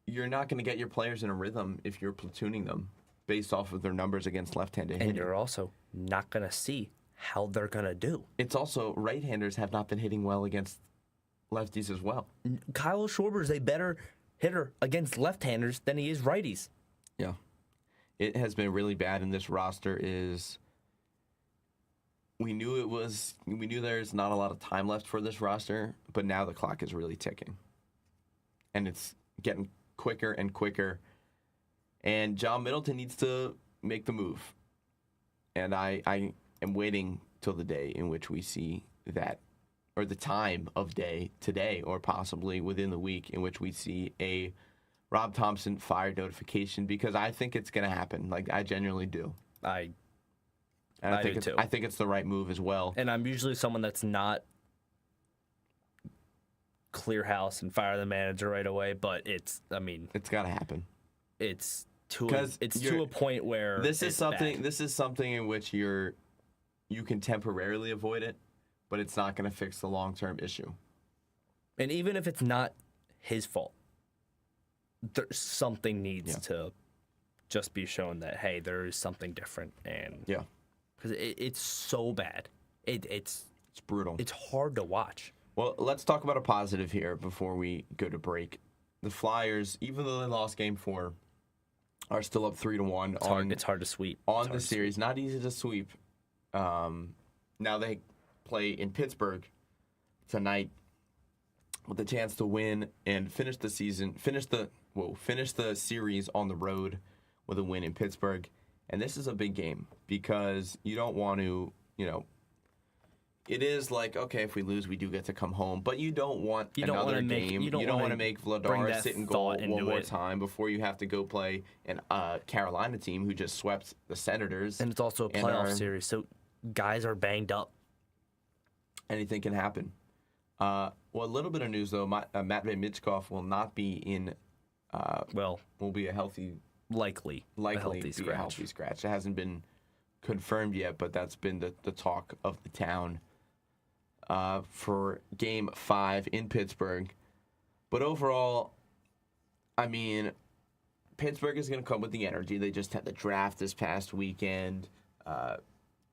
you're not going to get your players in a rhythm if you're platooning them based off of their numbers against left-handed hitting. And you're also not going to see how they're going to do. It's also right-handers have not been hitting well against lefties as well. Kyle Schwarber's a better hitter against left-handers than he is righties. Yeah. It has been really bad, and this roster is... We knew there's not a lot of time left for this roster, but now the clock is really ticking. And it's getting quicker and quicker. And John Middleton needs to make the move. And I am waiting till the day in which we see that, or the time of day today, or possibly within the week, in which we see a Rob Thompson fired notification, because I think it's going to happen. Like, I genuinely do. I think do too. I think it's the right move as well. And I'm usually someone that's not clear house and fire the manager right away, but it's got to happen. It's to a point where this is something bad. This is something in which you can temporarily avoid it, but it's not going to fix the long-term issue. And even if it's not his fault, something needs to just be shown that, hey, there is something different. And yeah, because it's so bad. It's brutal. It's hard to watch. Well, let's talk about a positive here before we go to break. The Flyers, even though they lost Game 4, are still up 3-1. It's hard to sweep. On the series, not easy to sweep. Now they play in Pittsburgh tonight with a chance to win and finish the series on the road with a win in Pittsburgh. And this is a big game because you don't want to, it is like, okay, if we lose, we do get to come home. But you don't want another game. You don't want to make Vladar sit and goal one more time before you have to go play a Carolina team who just swept the Senators. And it's also a playoff series, so guys are banged up. Anything can happen. A little bit of news, though. Matvei Michkov will not be in... will be a healthy... Likely a healthy scratch. It hasn't been confirmed yet, but that's been the talk of the town for Game 5 in Pittsburgh. But overall, Pittsburgh is going to come with the energy. They just had the draft this past weekend.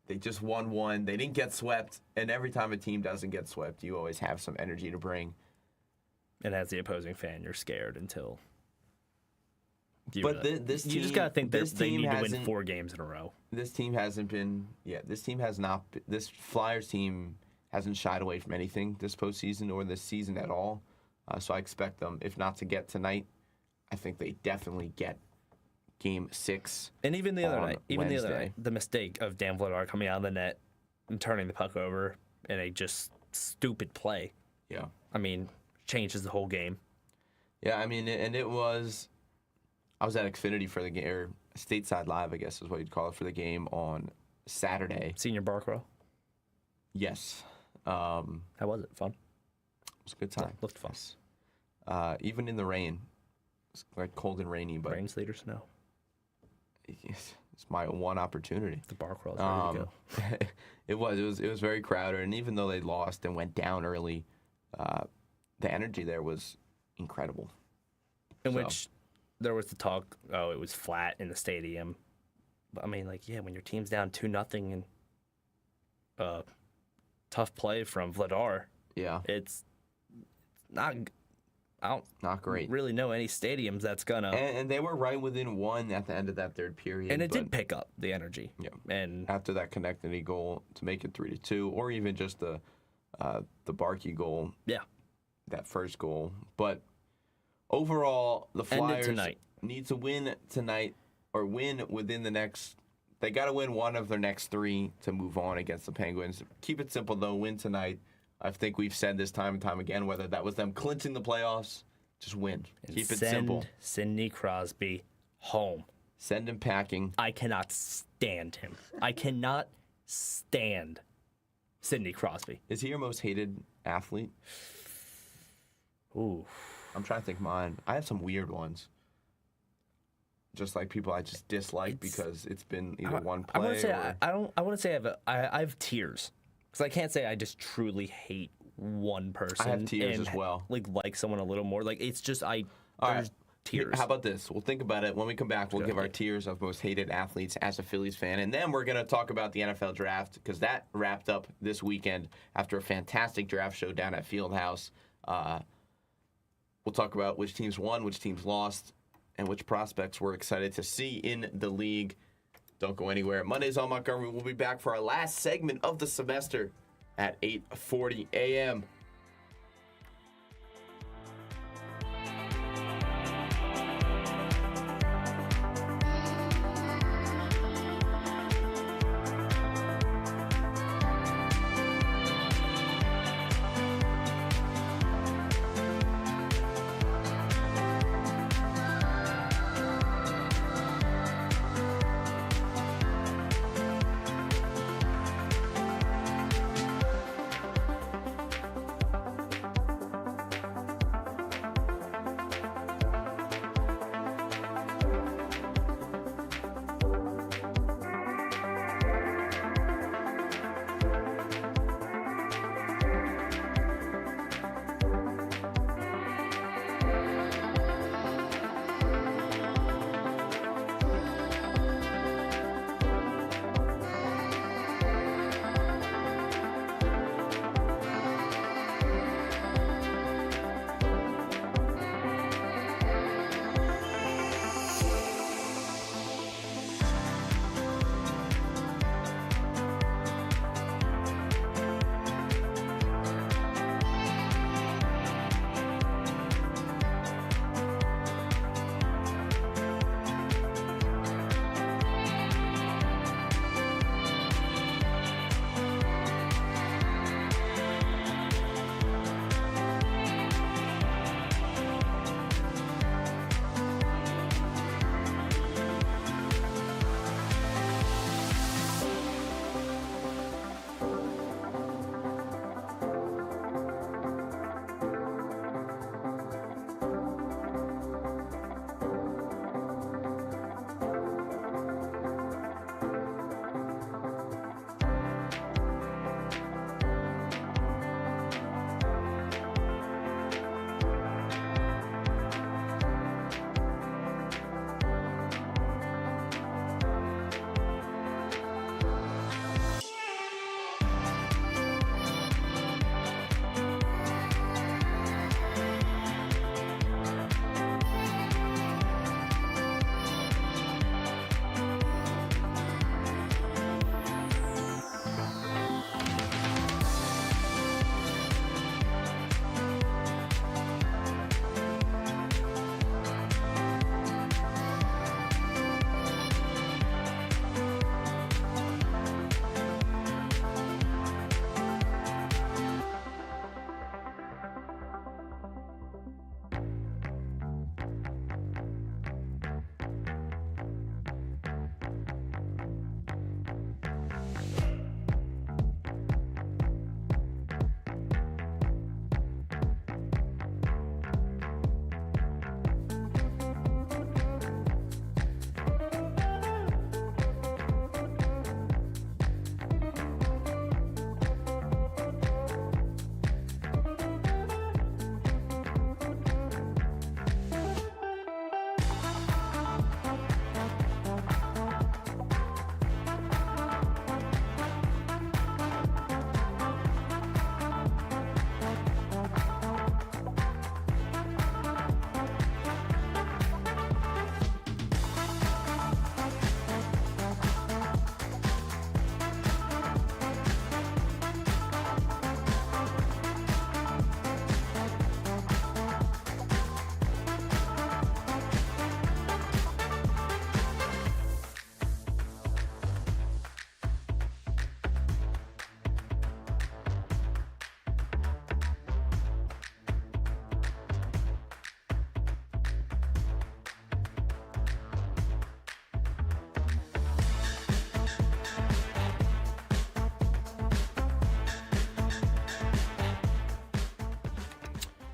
They just won one. They didn't get swept. And every time a team doesn't get swept, you always have some energy to bring. And as the opposing fan, you're scared until... this team, you just gotta think that they need to win 4 games in a row. This team hasn't been. Yeah, this team has not. This Flyers team hasn't shied away from anything this postseason or this season at all. So I expect them, if not to get tonight, I think they definitely get Game 6. And even the other night, the mistake of Dan Vladar coming out of the net and turning the puck over in a just stupid play. Yeah, changes the whole game. Yeah, and it was. I was at Xfinity for the game, or Stateside Live, I guess is what you'd call it, for the game on Saturday. Senior bar crawl? Yes. How was it? Fun? It was a good time. Looked fun. Even in the rain. It's like cold and rainy, but... Rain, sleet, or snow? It's my one opportunity. The bar crawl is ready to go. It was very crowded, and even though they lost and went down early, the energy there was incredible. Which... There was the talk, it was flat in the stadium. But when your team's down 2-0 and tough play from Vladar. Yeah. It's not not great. Really know any stadiums that's gonna. And they were right within 1 at the end of that third period. And it did pick up the energy. Yeah. And after that connected goal to make it 3-2, or even just the Barkey goal. Yeah. That first goal, but. Overall, the Flyers need to win tonight or win within the next... They got to win one of their next 3 to move on against the Penguins. Keep it simple, though. Win tonight. I think we've said this time and time again, whether that was them clinching the playoffs, just win. And keep it simple. Send Sidney Crosby home. Send him packing. I cannot stand him. I cannot stand Sidney Crosby. Is he your most hated athlete? Ooh. I'm trying to think mine. I have some weird ones. just like people I just dislike because it's been either one play. I want to say or... I want to say I have tiers because I can't say I just truly hate one person. I have tiers as well. Like someone a little more. Like it's just there's tiers. How about this? We'll think about it when we come back. We'll give our tiers of most hated athletes as a Phillies fan, and then we're gonna talk about the NFL draft because that wrapped up this weekend after a fantastic draft show down at Fieldhouse. We'll talk about which teams won, which teams lost, and which prospects we're excited to see in the league. Don't go anywhere. Mondays on Montgomery. We'll be back for our last segment of the semester at 8:40 a.m.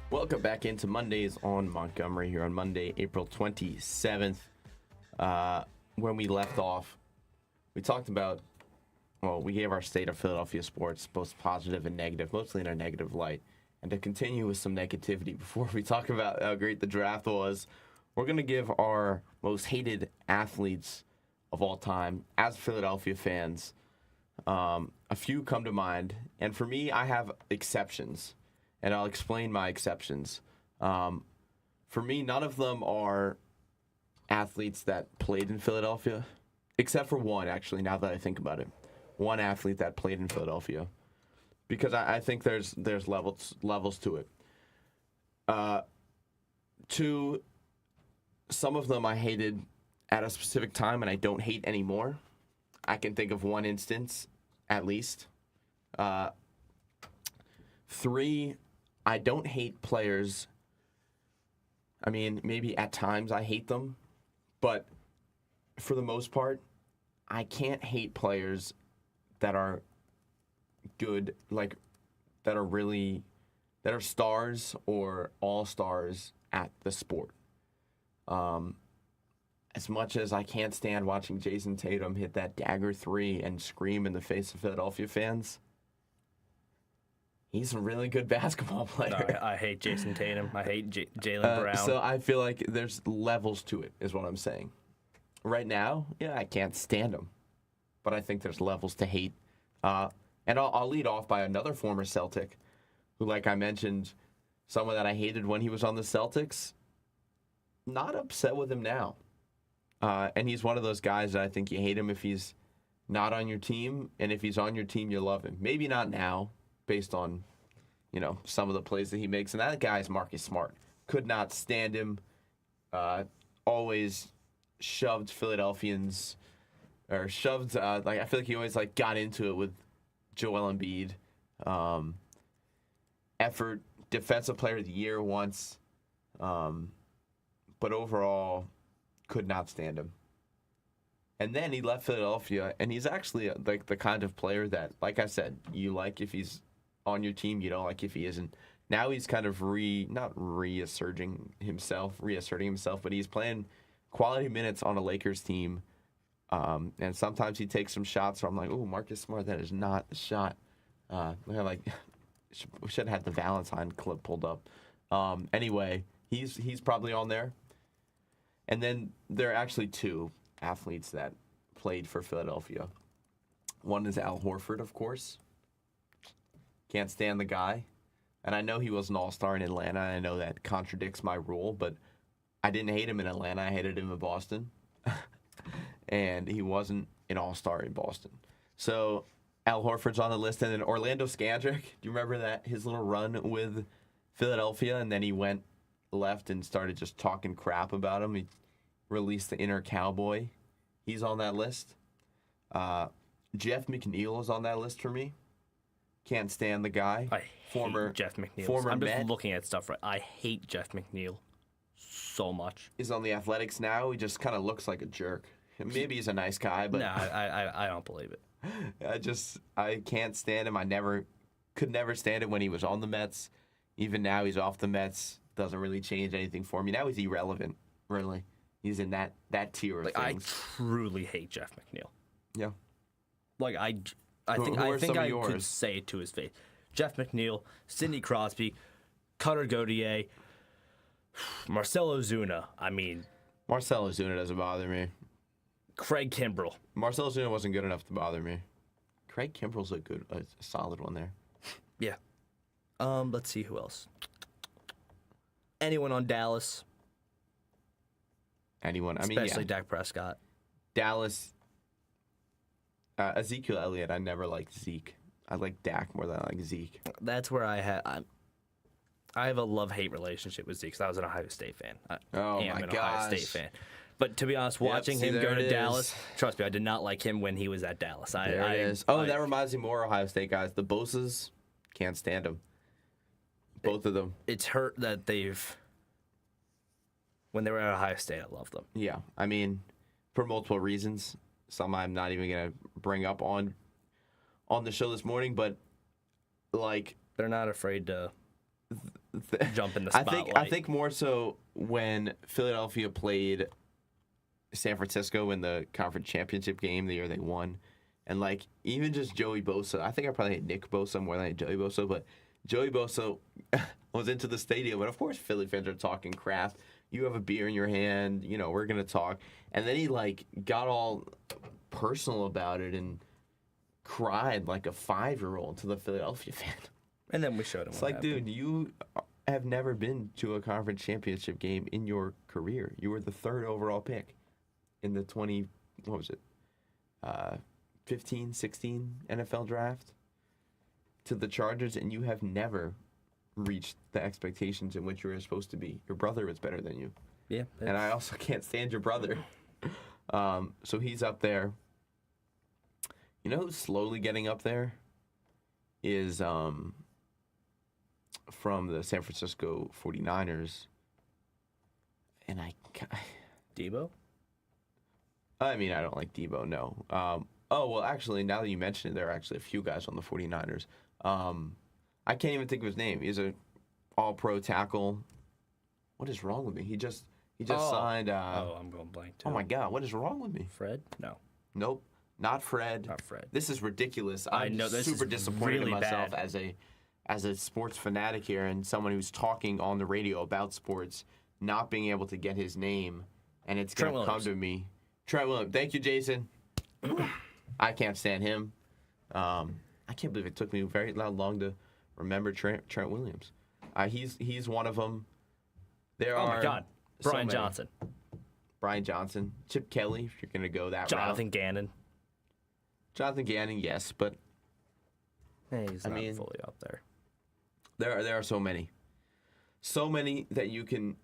Welcome back into Mondays on Montgomery here on Monday, April 27th. when we left off, we talked about, well, we gave our state of Philadelphia sports, both positive and negative, mostly in a negative light. And to continue with some negativity before we talk about how great the draft was, we're going to give our most hated athletes of all time as Philadelphia fans. A few come to mind. And for me, I have exceptions. And I'll explain my exceptions. For me, none of them are athletes that played in Philadelphia, except for one, actually, now that I think about it. One athlete that played in Philadelphia. Because I think there's levels to it. Two, some of them I hated at a specific time and I don't hate anymore. I can think of one instance, at least. Three, I don't hate players. I mean, maybe at times I hate them, but for the most part, I can't hate players that are good, like that are stars or all-stars at the sport. As much as I can't stand watching Jason Tatum hit that dagger 3 and scream in the face of Philadelphia fans, he's a really good basketball player. No, I hate Jason Tatum. I hate Jaylen Brown. So I feel like there's levels to it, is what I'm saying. Right now, yeah, I can't stand him, but I think there's levels to hate. And I'll lead off by another former Celtic who, like I mentioned, someone that I hated when he was on the Celtics, not upset with him now. And he's one of those guys that I think you hate him if he's not on your team, and if he's on your team, you love him. Maybe not now, based on, some of the plays that he makes. And that guy is Marcus Smart. Could not stand him. Always shoved Philadelphians, or shoved, I feel like he always, got into it with Joel Embiid. Effort, defensive player of the year once. But overall, could not stand him. And then he left Philadelphia, and he's actually the kind of player that, like I said, you like if he's on your team, you don't like if he isn't. Now he's kind of not reasserting himself, but he's playing quality minutes on a Lakers team. And sometimes he takes some shots where I'm like, oh, Marcus Smart, that is not the shot. We should have had the Valentine clip pulled up. Anyway, he's probably on there. And then there are actually two athletes that played for Philadelphia. One is Al Horford, of course. Can't stand the guy. And I know he was an all-star in Atlanta. I know that contradicts my rule, but I didn't hate him in Atlanta. I hated him in Boston. And he wasn't an all-star in Boston. So Al Horford's on the list. And then Orlando Skandrick, do you remember that? His little run with Philadelphia, and then he went left and started just talking crap about him. He released the inner cowboy. He's on that list. Jeff McNeil is on that list for me. Can't stand the guy. I hate Jeff McNeil. I'm just looking at stuff right. I hate Jeff McNeil so much. He's on the Athletics now. He just kind of looks like a jerk. Maybe he's a nice guy, but no, I don't believe it. I can't stand him. Could never stand it when he was on the Mets. Even now he's off the Mets. Doesn't really change anything for me. Now he's irrelevant, really. He's in that tier of things. I truly hate Jeff McNeil. Yeah. I think I could say it to his face. Jeff McNeil, Sidney Crosby, Cutter Gauthier, Marcell Ozuna. Marcell Ozuna doesn't bother me. Craig Kimbrell. Marcell Ozuna wasn't good enough to bother me. Craig Kimbrell's a solid one there. Yeah. Let's see who else. Anyone on Dallas? Anyone? Especially Dak Prescott. Dallas. Ezekiel Elliott. I never liked Zeke. I like Dak more than I like Zeke. That's where I have a love-hate relationship with Zeke because I was an Ohio State fan. Ohio State fan. But to be honest, watching him go to Dallas, trust me, I did not like him when he was at Dallas. That reminds me more Ohio State guys. The Bosas, can't stand them. Both of them. It's hurt that when they were at Ohio State, I loved them. Yeah, for multiple reasons. Some I'm not even going to bring up on the show this morning, but they're not afraid to jump in the spotlight. I think more so when Philadelphia played San Francisco in the conference championship game the year they won. And, like, even just Joey Bosa, I think I probably had Nick Bosa more than I had Joey Bosa, but Joey Bosa was into the stadium. And, of course, Philly fans are talking crap. You have a beer in your hand, you know, we're going to talk. And then he, like, got all personal about it and cried like a 5-year-old to the Philadelphia fan. And then we showed him It's like, dude, you have never been to a conference championship game in your career. You were the 3rd overall pick in the 15, 16 NFL draft to the Chargers, and you have never reached the expectations in which you were supposed to be. Your brother was better than you. Yeah. And I also can't stand your brother. So he's up there. You know who's slowly getting up there? Is from the San Francisco 49ers. And Debo? I mean, I don't like Debo, no. Well, actually, now that you mention it, there are actually a few guys on the 49ers. I can't even think of his name. He's an all-pro tackle. What is wrong with me? He just signed. I'm going blank, too. Oh, my God. What is wrong with me? Fred? No. Nope. Not Fred. Not Fred. This is ridiculous. I know, this super is disappointed really in myself bad. as a sports fanatic here and someone who's talking on the radio about sports, not being able to get his name, and it's going to come to me. Trent Williams. Thank you, Jason. I can't stand him. I can't believe it took me very long to remember Trent Williams. He's one of them. There are my God. Brian Johnson. Brian Johnson. Chip Kelly, if you're going to go that route. Jonathan Gannon. Jonathan Gannon, yes, but he's not fully up there. There are so many that you can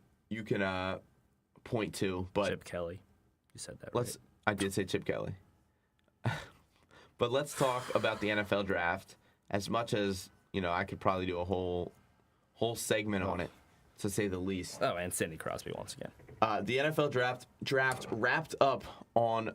point to. But Chip Kelly, you said that. Right. I did say Chip Kelly. But let's talk about the NFL draft. As much as I could probably do a whole segment on it, to say the least. Oh, and Sidney Crosby once again. The NFL draft wrapped up on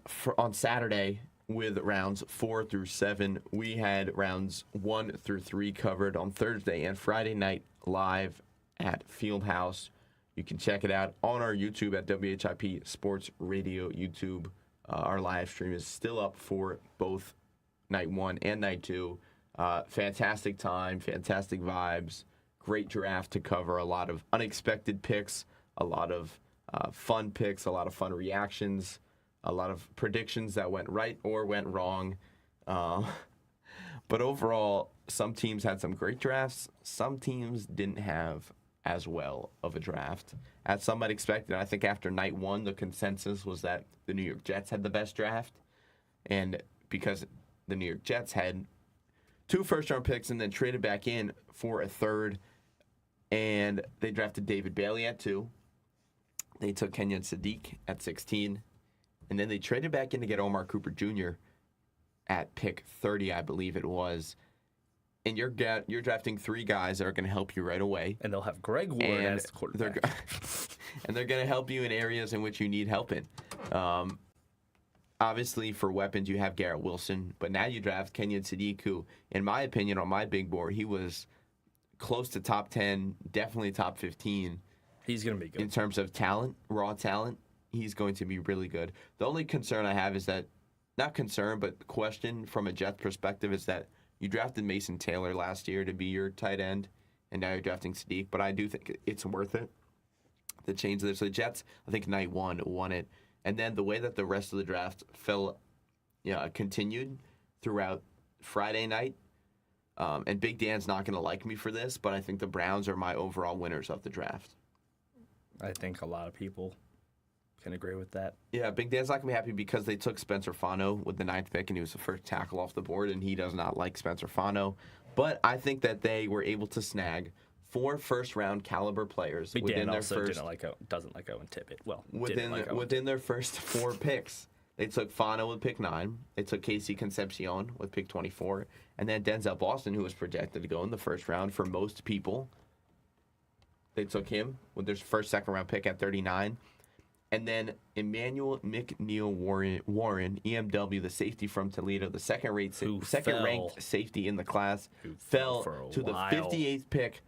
Saturday with rounds 4 through 7. We had rounds 1 through 3 covered on Thursday and Friday night live at Fieldhouse. You can check it out on our YouTube at WHIP Sports Radio YouTube. Our live stream is still up for both night 1 and night 2. Fantastic time, fantastic vibes, great draft to cover, a lot of unexpected picks, a lot of fun picks, a lot of fun reactions, a lot of predictions that went right or went wrong. But overall, some teams had some great drafts. Some teams didn't have as well of a draft as some had expected. I think after night 1, the consensus was that the New York Jets had the best draft. And because the New York Jets had 2 first-round picks and then traded back in for a 3rd, and they drafted David Bailey at 2. They took Kenyon Sadiq at 16. And then they traded back in to get Omar Cooper Jr. at pick 30, I believe it was. And you're drafting 3 guys that are going to help you right away. And they'll have Greg Ward as the quarterback. And they're going to help you in areas in which you need help in. Obviously, for weapons, you have Garrett Wilson. But now you draft Kenyon Sadiq, who, in my opinion, on my big board, he was close to top 10, definitely top 15. He's going to be good. In terms of talent, raw talent. He's going to be really good. The only concern I have is that, not concern, but question from a Jets perspective is that you drafted Mason Taylor last year to be your tight end, and now you're drafting Sadiq. But I do think it's worth it to change this. So the Jets, I think night 1 won it. And then the way that the rest of the draft continued throughout Friday night, and Big Dan's not going to like me for this, but I think the Browns are my overall winners of the draft. I think a lot of people can agree with that. Yeah, Big Dan's not going to be happy because they took Spencer Fano with the 9th pick, and he was the first tackle off the board, and he does not like Spencer Fano. But I think that they were able to snag 4 first-round caliber players Big within Dan their also first. doesn't like Owen Tippett. Well, within their first 4 picks. They took Fano with pick 9. They took Casey Concepcion with pick 24. And then Denzel Boston, who was projected to go in the first round for most people. They took him with their first second-round pick at 39. And then Emmanuel McNeil Warren, EMW, the safety from Toledo, the second-ranked safety in the class, fell to the 58th pick.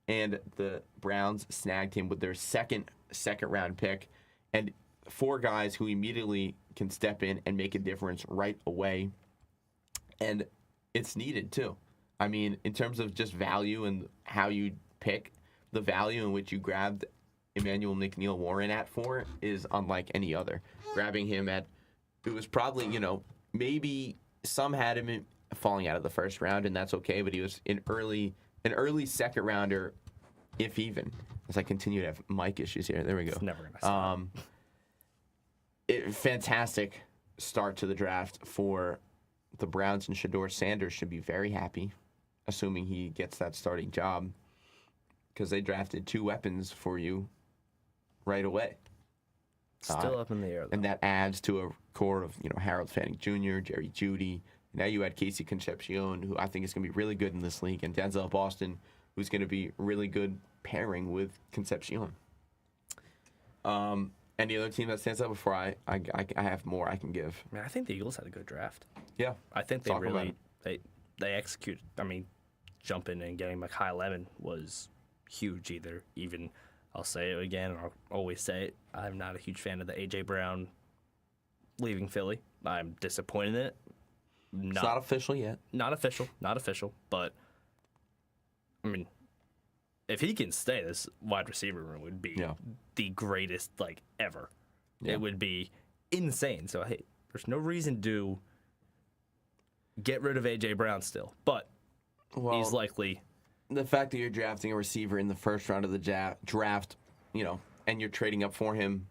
And the Browns snagged him with their second-round pick. And 4 guys who immediately can step in and make a difference right away. And it's needed, too. I mean, in terms of just value and how you pick, the value in which you grabbed Emmanuel McNeil Warren at 4 is unlike any other. Grabbing him at, it was probably, maybe some had him falling out of the first round, and that's okay, but he was an early second rounder, if even. As I continue to have mic issues here. There we go. It's never going to stop. Fantastic start to the draft for the Browns, and Shedeur Sanders should be very happy, assuming he gets that starting job, because they drafted 2 weapons for you right away. Still up in the air, though. And that adds to a core of, Harold Fanning Jr., Jerry Jeudy. Now you add Casey Concepcion, who I think is going to be really good in this league, and Denzel Boston, who's going to be really good pairing with Concepcion. Any other team that stands out before I have more I can give? I mean, I think the Eagles had a good draft. Yeah. I think they really they executed. I mean, jumping and getting Mekhi Lemon was huge even I'll say it again, and I'll always say it. I'm not a huge fan of the A.J. Brown leaving Philly. I'm disappointed in it. It's not official yet. Not official, but I mean, if he can stay, this wide receiver room would be the greatest ever. Yeah. It would be insane. So hey, there's no reason to get rid of A.J. Brown still, but he's likely. The fact that you're drafting a receiver in the first round of the draft, and you're trading up for him,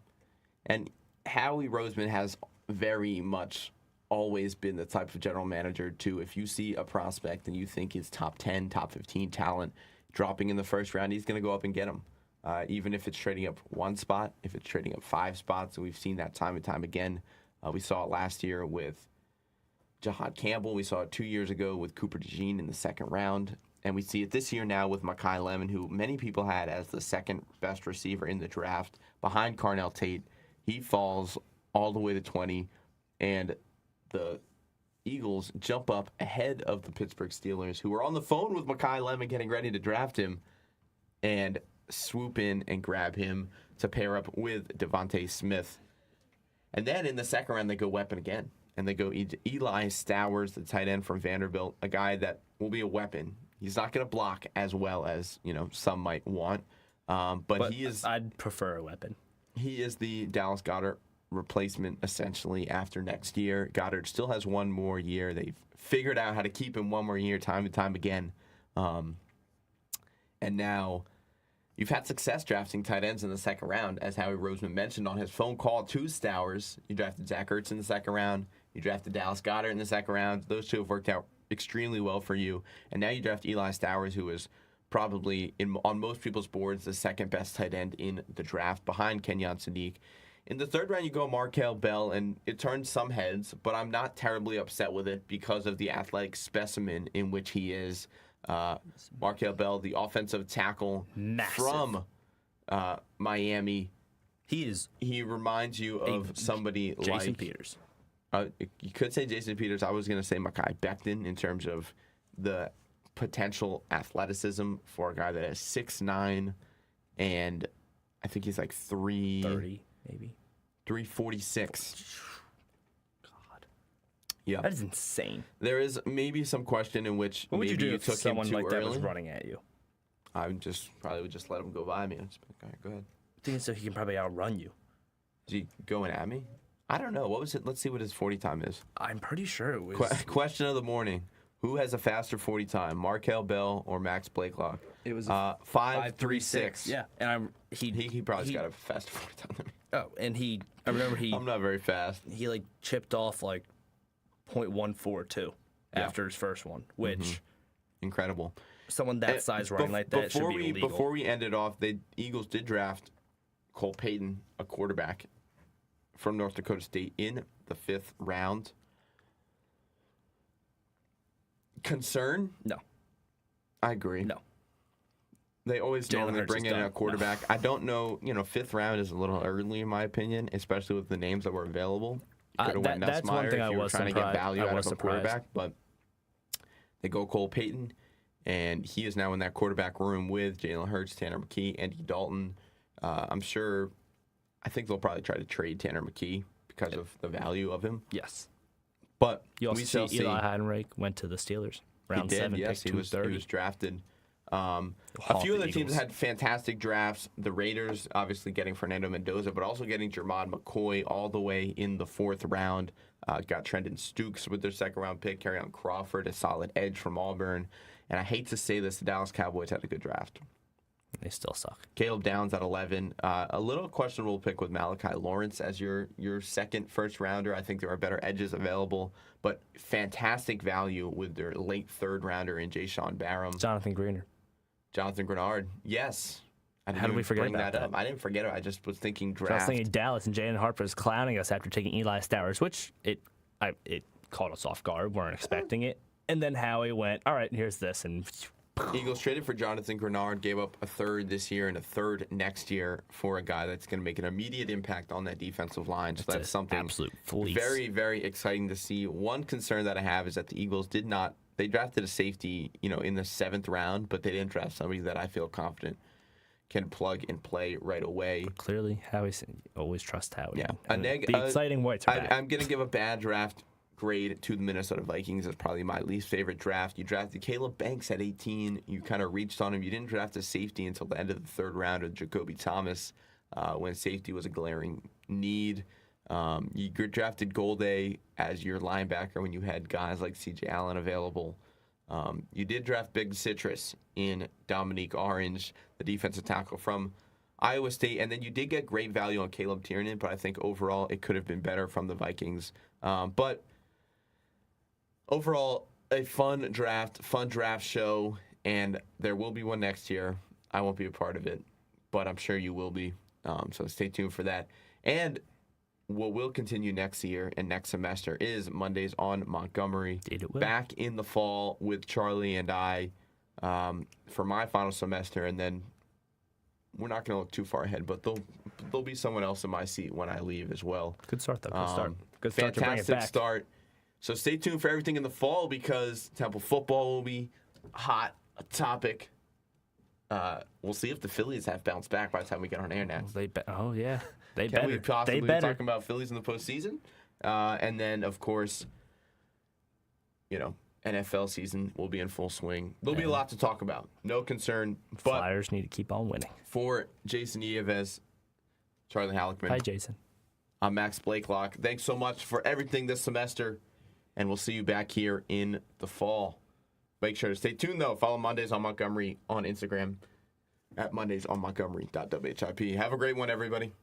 and Howie Roseman has very much always been the type of general manager to, if you see a prospect and you think is top 10, top 15 talent dropping in the first round, he's going to go up and get him. Even if it's trading up 1 spot, if it's trading up 5 spots, and we've seen that time and time again. We saw it last year with Jahad Campbell. We saw it 2 years ago with Cooper DeJean in the second round. And we see it this year now with Mekhi Lemon, who many people had as the second best receiver in the draft behind Carnell Tate. He falls all the way to 20, and the Eagles jump up ahead of the Pittsburgh Steelers, who were on the phone with Mekhi Lemon getting ready to draft him, and swoop in and grab him to pair up with Devontae Smith. And then in the second round, they go weapon again. And they go Eli Stowers, the tight end from Vanderbilt, a guy that will be a weapon. He's not going to block as well as some might want, but he is. I'd prefer a weapon. He is the Dallas Goedert replacement essentially after next year. Goddard still has 1 more year. They've figured out how to keep him 1 more year time and time again. And now you've had success drafting tight ends in the second round, as Howie Roseman mentioned on his phone call to Stowers. You drafted Zach Ertz in the second round. You drafted Dallas Goedert in the second round. Those 2 have worked out extremely well for you. And now you draft Eli Stowers, who is probably, on most people's boards, the second best tight end in the draft, behind Kenyon Sadiq. In the third round, you go Markel Bell, and it turns some heads, but I'm not terribly upset with it because of the athletic specimen in which he is. Markel Bell, the offensive tackle from Miami. He reminds you of somebody Jason like Peters. You could say Jason Peters. I was going to say Mekhi Becton in terms of the potential athleticism for a guy that is 6'9", and I think he's like 330, maybe 346. God, yeah, that is insane. There is maybe some question in which what would maybe you do you if took someone him too like early. that was running at you? I would probably just let him go by me. I'd just be like, all right, go ahead. I think so. He can probably outrun you. Is he going at me? I don't know. What was it? Let's see what his 40 time is. I'm pretty sure it was. Question of the morning. Who has a faster 40 time, Markel Bell or Max Blakelock? It was 5.36. Yeah, and he probably's got a faster 40 time than me. Oh, and I remember I'm not very fast. He chipped off 0.142 after his first one, which incredible. Someone that size running like that should be illegal. Before we ended off, the Eagles did draft Cole Payton, a quarterback from North Dakota State, in the 5th round. Concern? No. I agree. No. They always normally bring in a quarterback. No. I don't know. 5th round is a little early in my opinion, especially with the names that were available. You could have went that's one thing if you were trying to get value out of a quarterback, but they go Cole Payton, and he is now in that quarterback room with Jalen Hurts, Tanner McKee, Andy Dalton. I'm sure. I think they'll probably try to trade Tanner McKee because of the value of him. Yes. But You also we shall see see. Eli Heidenreich went to the Steelers. Round He did, 7, yes. pick He was 230. drafted. A Haunt few the other teams Eagles. had fantastic drafts. The Raiders, obviously, getting Fernando Mendoza, but also getting Jermod McCoy all the way in the 4th round. Got Trendon Stukes with their 2nd-round pick. Kerryon Crawford, a solid edge from Auburn. And I hate to say this, the Dallas Cowboys had a good draft. They still suck. Caleb Downs at 11. A little questionable pick with Malachi Lawrence as your second first-rounder. I think there are better edges available, but fantastic value with their late 3rd-rounder in Jayshon Barham. Jonathan Greener. Jonathan Grenard, yes. How did we forget bring about that? up? I didn't forget it. I just was thinking So I draft. was thinking Dallas and Jalen Harper is clowning us after taking Eli Stowers, which it caught us off guard. Weren't expecting it. And then Howie went, all right, here's this. And Eagles traded for Jonathan Grenard, gave up a 3rd this year and a 3rd next year for a guy that's going to make an immediate impact on that defensive line. So that's something absolute fleece. very, very exciting to see. One concern that I have is that the Eagles they drafted a safety, in the 7th round, but they didn't draft somebody that I feel confident can plug and play right away. Clearly, Howie always trust Howie. Yeah. And the exciting Whites are back. I'm going to give a bad draft grade to the Minnesota Vikings. It's probably my least favorite draft. You drafted Caleb Banks at 18. You kind of reached on him. You didn't draft a safety until the end of the 3rd round with Jacoby Thomas when safety was a glaring need. You drafted Golday as your linebacker when you had guys like C.J. Allen available. You did draft Big Citrus in Dominique Orange, the defensive tackle from Iowa State, and then you did get great value on Caleb Tiernan, but I think overall it could have been better from the Vikings. But overall, a fun draft show, and there will be one next year. I won't be a part of it, but I'm sure you will be. So stay tuned for that. And what will continue next year and next semester is Mondays on Montgomery. Indeed it will. Back in the fall with Charlie and I for my final semester, and then we're not going to look too far ahead, but there'll be someone else in my seat when I leave as well. Good start, though. Good start. Good start to bring it Fantastic back. start. So stay tuned for everything in the fall because Temple football will be hot, a topic. We'll see if the Phillies have bounced back by the time we get on air next. Oh, yeah. They Can better. we possibly They be better. talking about Phillies in the postseason? And then, of course, NFL season will be in full swing. There'll be a lot to talk about. No concern. But Flyers need to keep on winning. for Jason Nieves, Charlie Halleckman, Hi, Jason. I'm Max Blakelock. Thanks so much for everything this semester, and we'll see you back here in the fall. Make sure to stay tuned, though. Follow Mondays on Montgomery on Instagram at mondaysonmontgomery.whip. Have a great one, everybody.